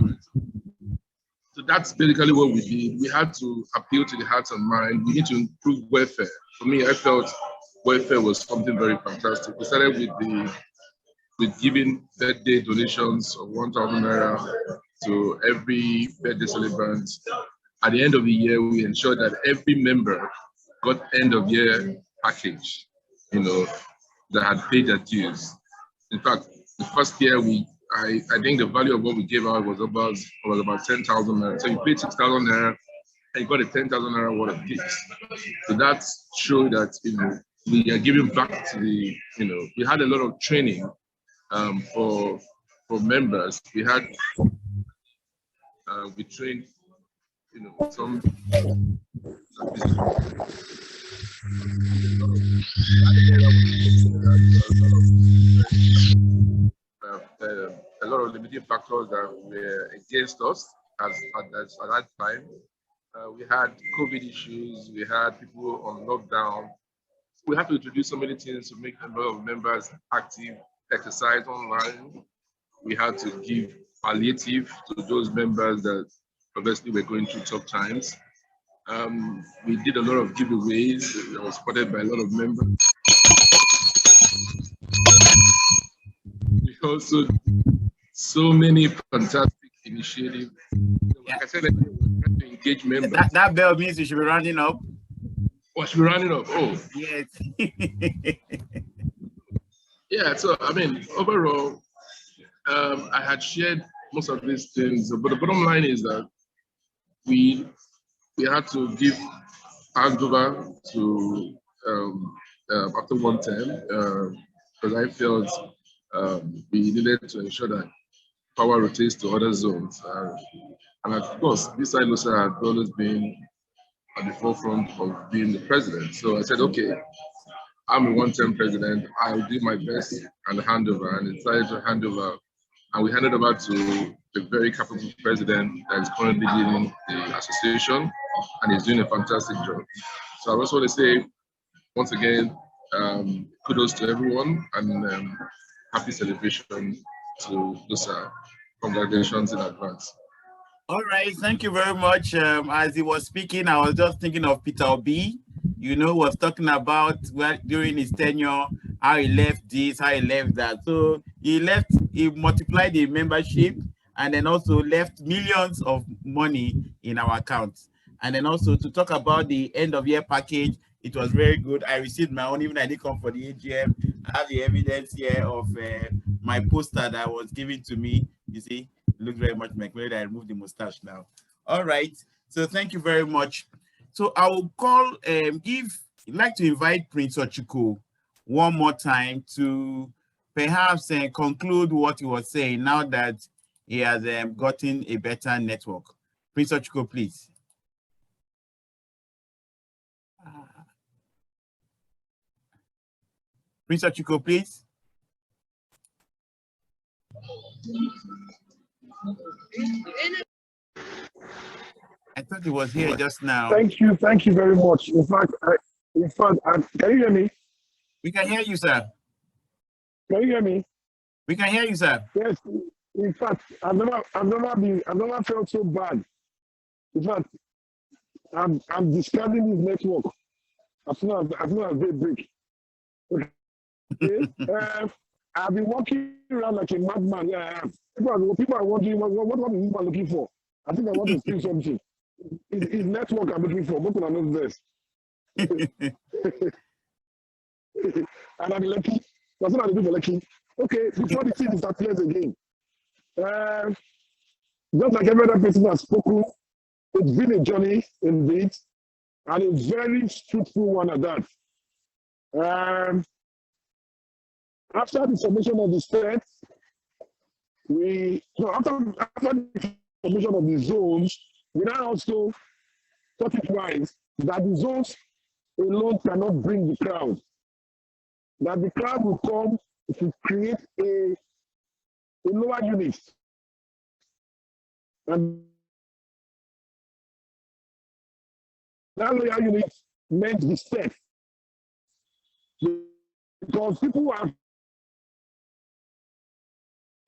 that's basically what we did. We had to appeal to the hearts and mind. We need to improve welfare. For me, I felt welfare was something very fantastic. We started with giving birthday donations of 1,000 naira to every birthday celebrant. At the end of the year, we ensured that every member got end of year package, that had paid their dues. In fact, the first year we I think the value of what we gave out was about 10,000 naira. So you paid 6,000 naira and you got a 10,000 naira worth of gifts. So that showed that we are giving back to the we had a lot of training for members. We had we trained some a lot of limiting factors that were against us at that time. We had COVID issues, we had people on lockdown. We had to introduce so many things to make a lot of members active, exercise online. We had to give palliative to those members that obviously were going through tough times. We did a lot of giveaways that was supported by a lot of members. We also so many fantastic initiatives. Like I said, we're trying to engage members. That bell means you should be running up. Oh, should be running up. Oh, yes. Yeah. So I mean, overall, I had shared most of these things, but the bottom line is that we had to give handover to after one term because I felt we needed to ensure that power rotates to other zones. And of course, this side LOSA had always been at the forefront of being the president. So I said, okay, I'm a one-term president. I'll do my best and hand over. And decided to hand over. And we handed over to the very capable president that is currently leading the association and is doing a fantastic job. So I just want to say, once again, kudos to everyone and happy celebration to LOSA. Congratulations in advance. All right, thank you very much. As he was speaking, I was just thinking of Peter Obi, was talking about during his tenure, how he left this, how he left that. So he multiplied the membership and then also left millions of money in our accounts. And then also to talk about the end of year package, it was very good. I received my own, even I didn't come for the AGM. I have the evidence here of my poster that was given to me. You see, it looks very much like I removed the mustache now. All right. So thank you very much. So I will like to invite Prince Ochiko one more time to perhaps conclude what he was saying now that he has gotten a better network. Prince Ochiko, please. Prince Ochiko, please. I thought he was here just now. Thank you very much. In fact, can you hear me? We can hear you, sir. Can you hear me? We can hear you, sir. Yes. In fact, I've never felt so bad. In fact, I'm discarding his network as soon as they break. Okay. I've been walking around like a madman. Yeah, I have. People are wondering what is this looking for? I think I want to steal something. His network I'm looking for. What can I know this? And I'm lucky. That's what I do for lucky. Okay, before the thing disappears again. Just like every other person has spoken, it's been a journey indeed, and a very fruitful one at that. After the formation of the state, after the formation of the zones, we now also thought it wise that the zones alone cannot bring the crowd. That the crowd will come to create a lower unit. And that lower unit meant the state. Because people are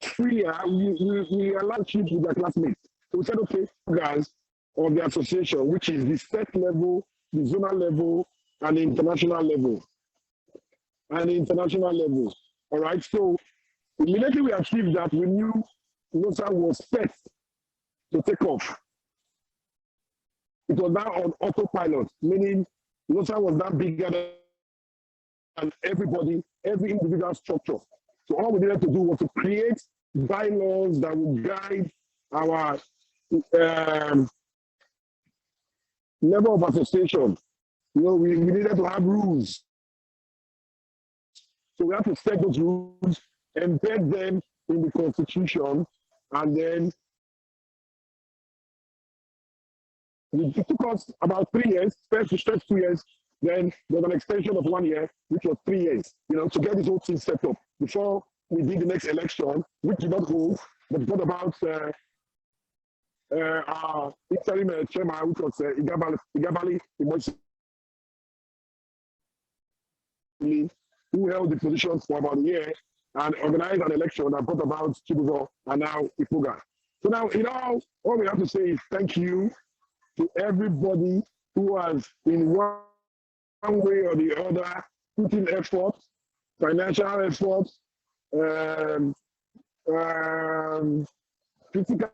freer, we allowed kids with their classmates. So we said, okay, guys, of the association, which is the state level, the zonal level, and the international level. All right, so immediately we achieved that, we knew LOSA was set to take off. It was now on autopilot, meaning LOSA was now bigger than everybody, every individual structure. So all we needed to do was to create bylaws that will guide our level of association. You know, we needed to have rules. So we have to set those rules, embed them in the constitution, and then it took us about 3 years, first 2 years, then there was an extension of 1 year, which was 3 years, you know, to get this whole thing set up before we did the next election, which did not hold, but what about our interim chairman, which was Igabali who held the position for about a year and organized an election that brought about Chibuzo and now Ifuga. So now, you know, all we have to say is thank you to everybody who has, in one way or the other, put in effort, financial effort, physical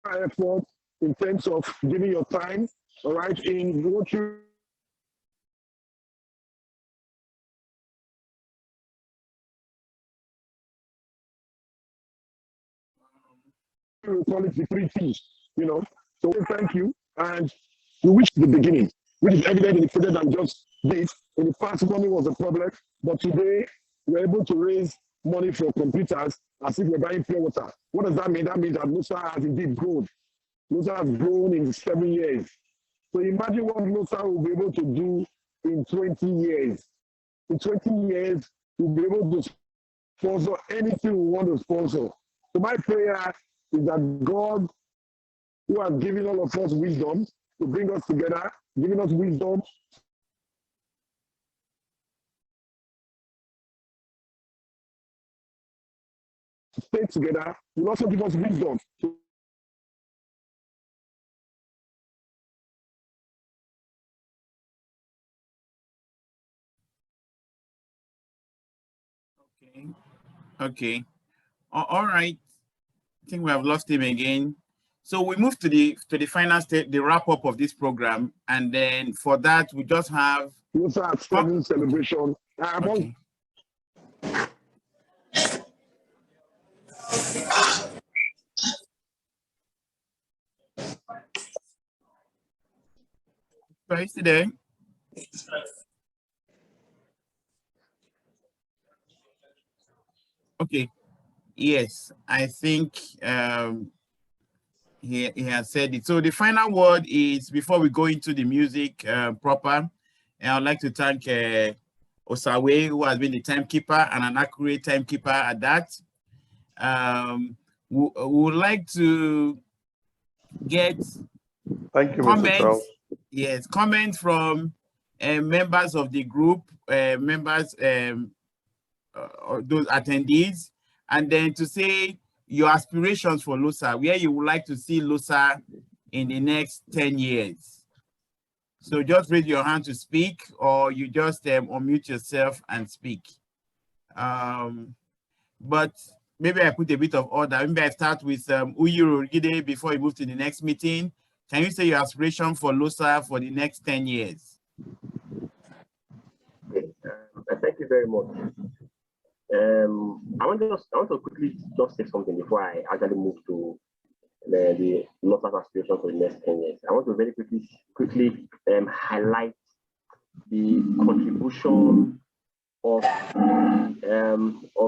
effort in terms of giving your time, all right, in what you call it the 3 T's, you know. So we thank you, and we wish the beginning, which is evident in the project that we just did. In the past, money was a problem, but today we're able to raise money for computers as if we're buying pure water. What does that mean? That means that LOSA has indeed grown. LOSA has grown in 7 years. So imagine what LOSA will be able to do in 20 years. In 20 years, we'll be able to sponsor anything we want to sponsor. So my prayer is that God, who has given all of us wisdom to bring us together, giving us wisdom to stay together, will also give us wisdom to Okay. All right. I think we have lost him again. So we move to the final step, the wrap up of this program, and then for that we just have LOSA 7 celebration. Okay. Sorry, today. Okay. Yes, I think he has said it. So the final word is, before we go into the music proper, and I'd like to thank Osawe, who has been the timekeeper and an accurate timekeeper at that. We would like to get comments. Yes, comments from members of the group, members, those attendees, and then to say your aspirations for LOSA, where you would like to see LOSA in the next 10 years. So just raise your hand to speak, or you just unmute yourself and speak. But maybe I put a bit of order. Maybe I start with Uyuru Gide before we move to the next meeting. Can you say your aspiration for LOSA for the next 10 years? Okay. Thank you very much. I want to quickly just say something before I actually move to the LOSA aspiration for the next 10 years. I want to very quickly highlight the contribution of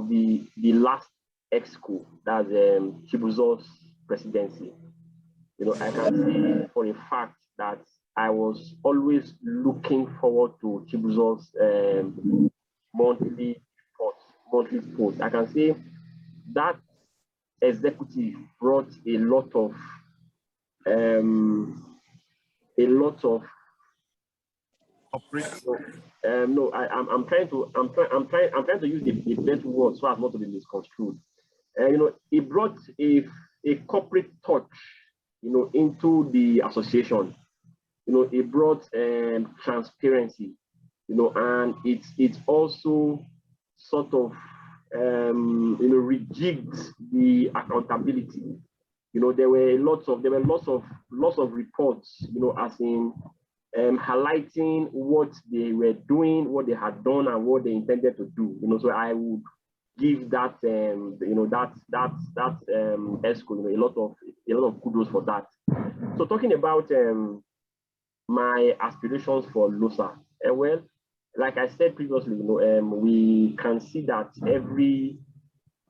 the last EXCO, that's Chibuzo's presidency. You know, I can say for a fact that I was always looking forward to Chibuzo's monthly post. I can say that executive brought a lot of no, I'm trying to use the best word so as not to be misconstrued. You know, it brought a corporate touch, you know, into the association. You know, it brought transparency, you know, and it's also sort of you know, rejigged the accountability. You know, there were lots of reports, you know, as in highlighting what they were doing, what they had done, and what they intended to do. You know, so I would give that ESCO a lot of kudos for that. So talking about my aspirations for LOSA, well, like I said previously, we can see that every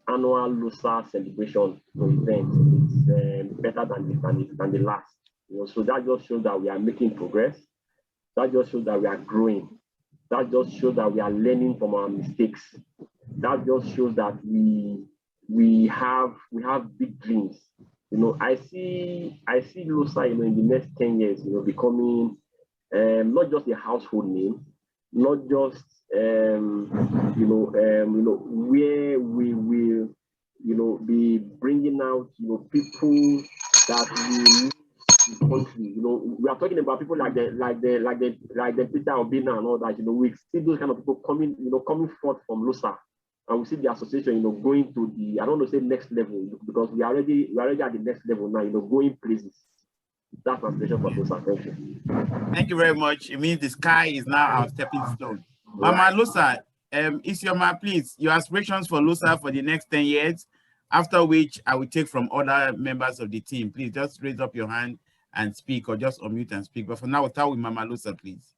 annual LOSA celebration event is better than the last. So that just shows that we are making progress. That just shows that we are growing. That just shows that we are learning from our mistakes. That just shows that we have big dreams. I see LOSA, in the next 10 years, becoming not just a household name, not just where we will be bringing out people that will the country. We are talking about people like the Peter Obina and all that. We see those kind of people coming forth from LOSA, and we see the association, going to the, I don't want to say next level, because we are already at the next level now. Going places. That's my aspiration for LOSA. Thank you. Thank you very much. It means the sky is now our stepping stone. Mama LOSA, please, your aspirations for LOSA for the next 10 years, after which I will take from other members of the team. Please just raise up your hand and speak, or just unmute and speak. But for now, we'll start with Mama LOSA, please.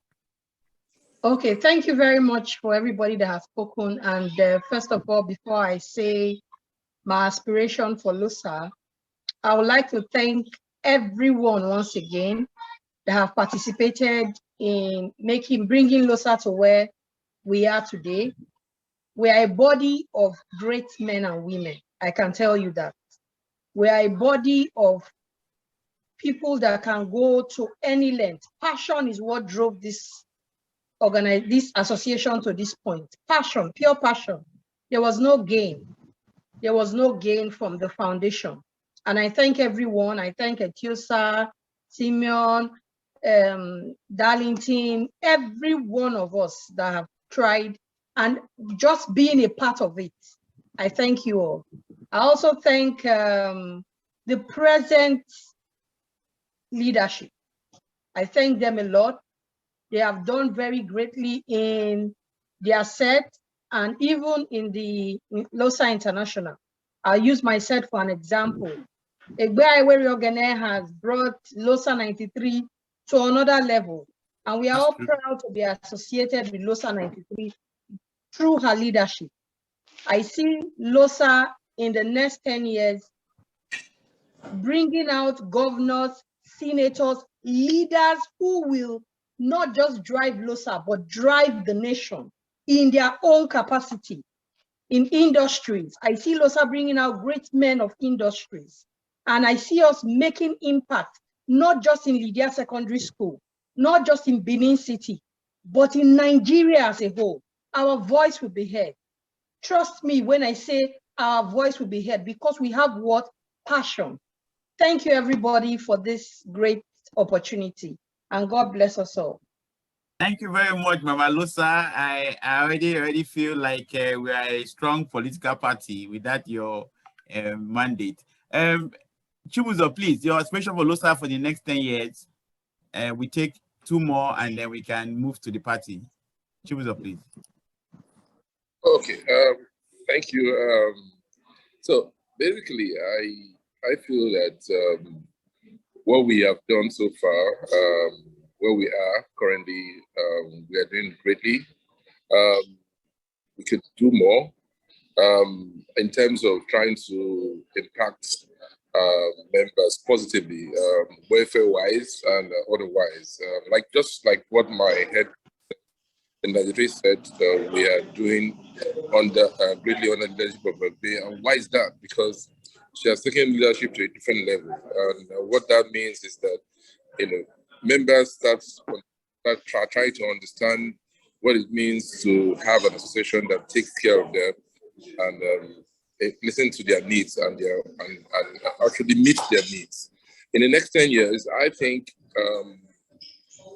Okay, thank you very much for everybody that has spoken. And first of all, before I say my aspiration for LOSA, I would like to thank everyone once again that have participated in bringing LOSA to where we are today. We are a body of great men and women. I can tell you that. We are a body of people that can go to any length. Passion is what drove this association to this point. Passion, pure passion. There was no gain. There was no gain from the foundation. And I thank everyone. I thank Etiosa, Simeon, Darlington, every one of us that have tried, and just being a part of it. I thank you all. I also thank the present leadership. I thank them a lot. They have done very greatly in their set, and even in the LOSA International. I'll use my set for an example. Egbe Ogene has brought LOSA 93 to another level, and we are all proud to be associated with LOSA 93 through her leadership. I see LOSA in the next 10 years bringing out governors, senators, leaders who will not just drive LOSA, but drive the nation in their own capacity, in industries. I see LOSA bringing out great men of industries. And I see us making impact, not just in Lydia Secondary School, not just in Benin City, but in Nigeria as a whole. Our voice will be heard. Trust me when I say our voice will be heard, because we have what? Passion. Thank you, everybody, for this great opportunity. And God bless us all. Thank you very much, Mama LOSA. I already feel like we are a strong political party with that your mandate. Chibuzo, please, your aspiration for LOSA for the next 10 years. We take 2 more and then we can move to the party. Chibuzo, please. Okay, thank you. So basically, I feel that what we have done so far, where we are currently, we are doing greatly. We could do more in terms of trying to impact members positively, welfare-wise and otherwise. Just like what my head in Nigeria said, we are doing greatly under the leadership of Bagbe. And why is that? Because she has taken leadership to a different level. And what that means is that, members start trying to understand what it means to have an association that takes care of them and listen to their needs and actually meet their needs. In the next 10 years, I think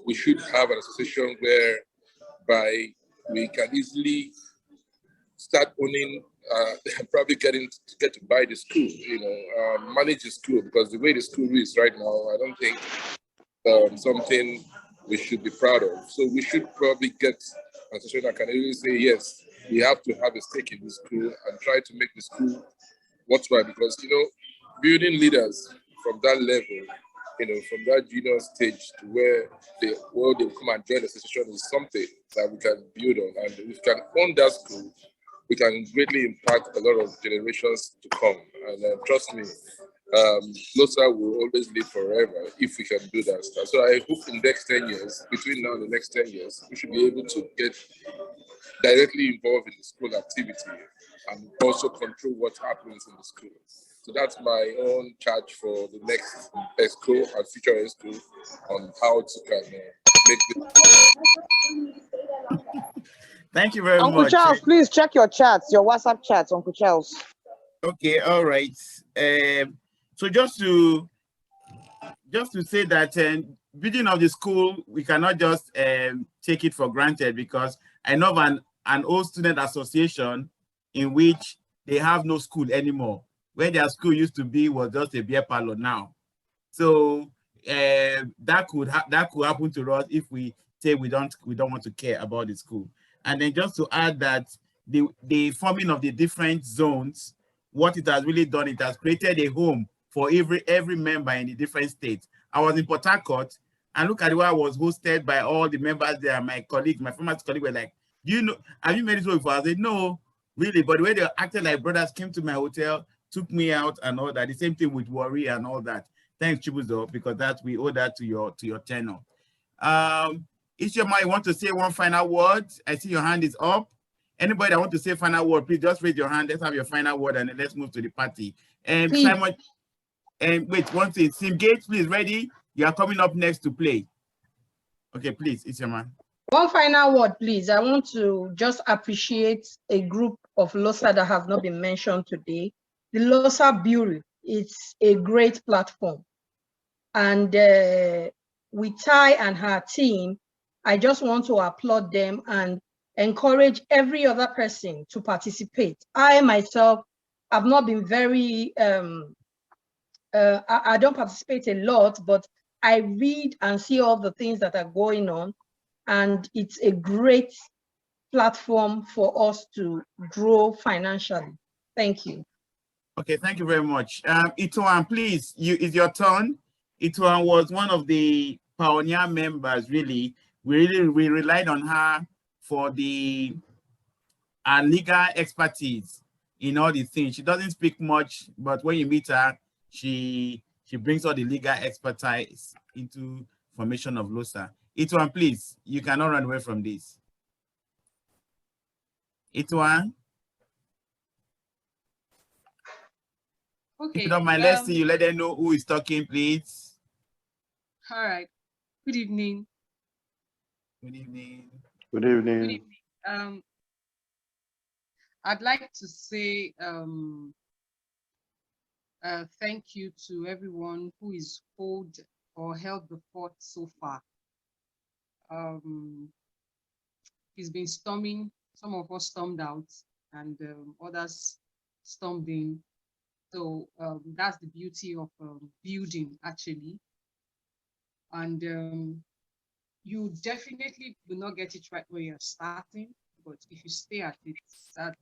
we should have an association whereby we can easily start owning, probably get to buy the school, manage the school, because the way the school is right now, I don't think something we should be proud of. So we should probably get an association that can really say, yes, we have to have a stake in the school and try to make the school worthwhile, because, you know, building leaders from that level, you know, from that junior stage to where they come and join the association is something that we can build on. And if we can own that school, we can greatly impact a lot of generations to come. And trust me, LOSA will always live forever if we can do that stuff. So I hope in the next 10 years, between now and the next 10 years, we should be able to get directly involved in the school activity and also control what happens in the school. So that's my own charge for the next EXCO and future EXCO on how to can make this. Thank you very Uncle much. Charles, please check your chats, your WhatsApp chats, Uncle Charles. Okay, all right. So just to say that building of the school, we cannot just take it for granted, because I know of an old student association in which they have no school anymore. Where their school used to be was just a beer parlor now. So that could happen to us if we say we don't want to care about the school. And then just to add that the forming of the different zones, what it has really done, it has created a home for every member in the different states. I was in Port Harcourt, and look at the way I was hosted by all the members there. My colleagues, my former colleagues were like, "Do you know, have you made it before?" I said, "No, really," but the way they acted like brothers, came to my hotel, took me out and all that. The same thing with Worry and all that. Thanks, Chibuzo, because we owe that to your tenor. Ishama, you want to say one final word? I see your hand is up. Anybody that want to say final word, please just raise your hand. Let's have your final word and then let's move to the party. And Simon, and wait, one thing, Sim Gates, please, ready? You are coming up next to play. Okay, please, Ishama. One final word, please. I want to just appreciate a group of LOSA that have not been mentioned today. The LOSA Bureau, it's a great platform. And with Ty and her team, I just want to applaud them and encourage every other person to participate. I myself have not been very, I don't participate a lot, but I read and see all the things that are going on. And it's a great platform for us to grow financially. Thank you. Okay, thank you very much. Ituan, please, it's your turn. Ituan was one of the pioneer members, really. We relied on her for our legal expertise in all these things. She doesn't speak much, but when you meet her, she brings all the legal expertise into formation of LOSA. Ituan, please, you cannot run away from this. Ituan? Okay. If you don't mind, let's see you. Let them know who is talking, please. All right. Good evening. Good evening. Good evening. Good evening. I'd like to say thank you to everyone who is held the fort so far. It's been storming. Some of us stormed out, and others stormed in. So that's the beauty of building, actually. And you definitely will not get it right when you're starting, but if you stay at it, that's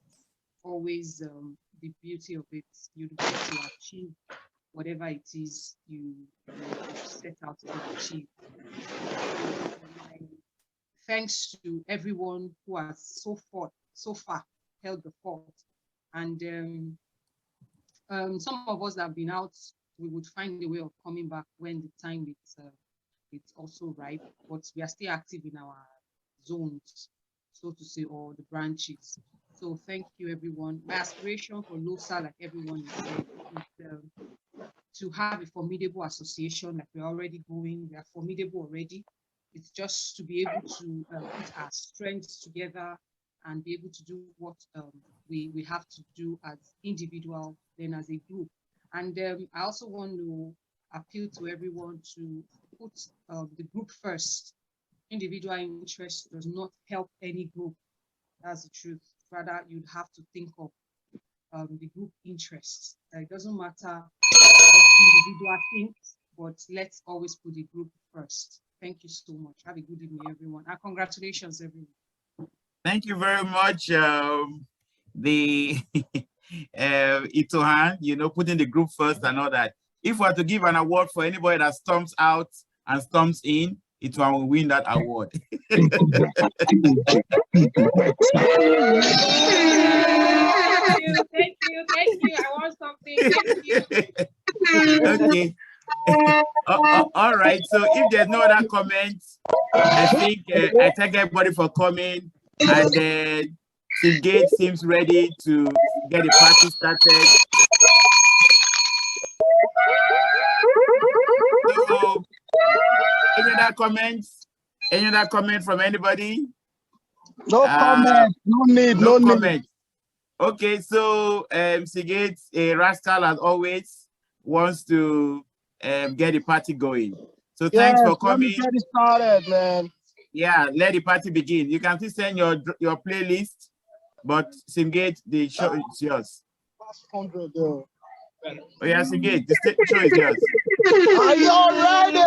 always the beauty of it. You get to achieve whatever it is you set out to achieve. Thanks to everyone who has so far held the fort. And some of us that have been out, we would find a way of coming back when the time it's also ripe, but we are still active in our zones, so to say, or the branches. So thank you, everyone. My aspiration for LOSA, like everyone is saying, is to have a formidable association, like we're already going. We are formidable already. It's just to be able to put our strengths together and be able to do what we have to do as individual, then as a group. And I also want to appeal to everyone to put the group first. Individual interest does not help any group. That's the truth. Rather, you'd have to think of the group interests. It doesn't matter what individual thinks, but let's always put the group first. Thank you so much. Have a good evening, everyone. And congratulations, everyone. Thank you very much. The Itohan, you know, putting the group first and all that. If we are to give an award for anybody that storms out and storms in, Itohan will win that award. Thank you. I want something. Thank you. Okay. All right. So if there's no other comments, I think I thank everybody for coming. And then Gate seems ready to get the party started. So, any other comments? Any other comment from anybody? No comment. No need. No comment. Okay, so Sigate, a rascal as always, wants to get the party going. So thanks for coming. Let me get it started, man. Yeah, let the party begin. You can still send your playlist, but Sigate, the show is yours. 100 though. Oh yeah, Sigate, the show is yours. Are you all ready?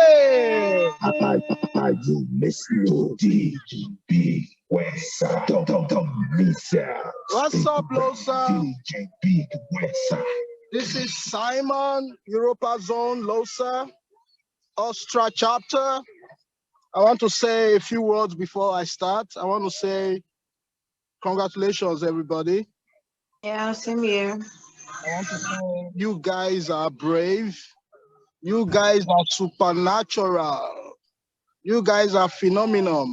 Are you listening to DJB Westside? What's up, LOSA? DJ Big Westside. This is Simon, Europa Zone, LOSA, Austria chapter. I want to say a few words before I start. I want to say congratulations, everybody. Yeah, same here. I want to say you guys are brave. You guys are supernatural. You guys are phenomenal.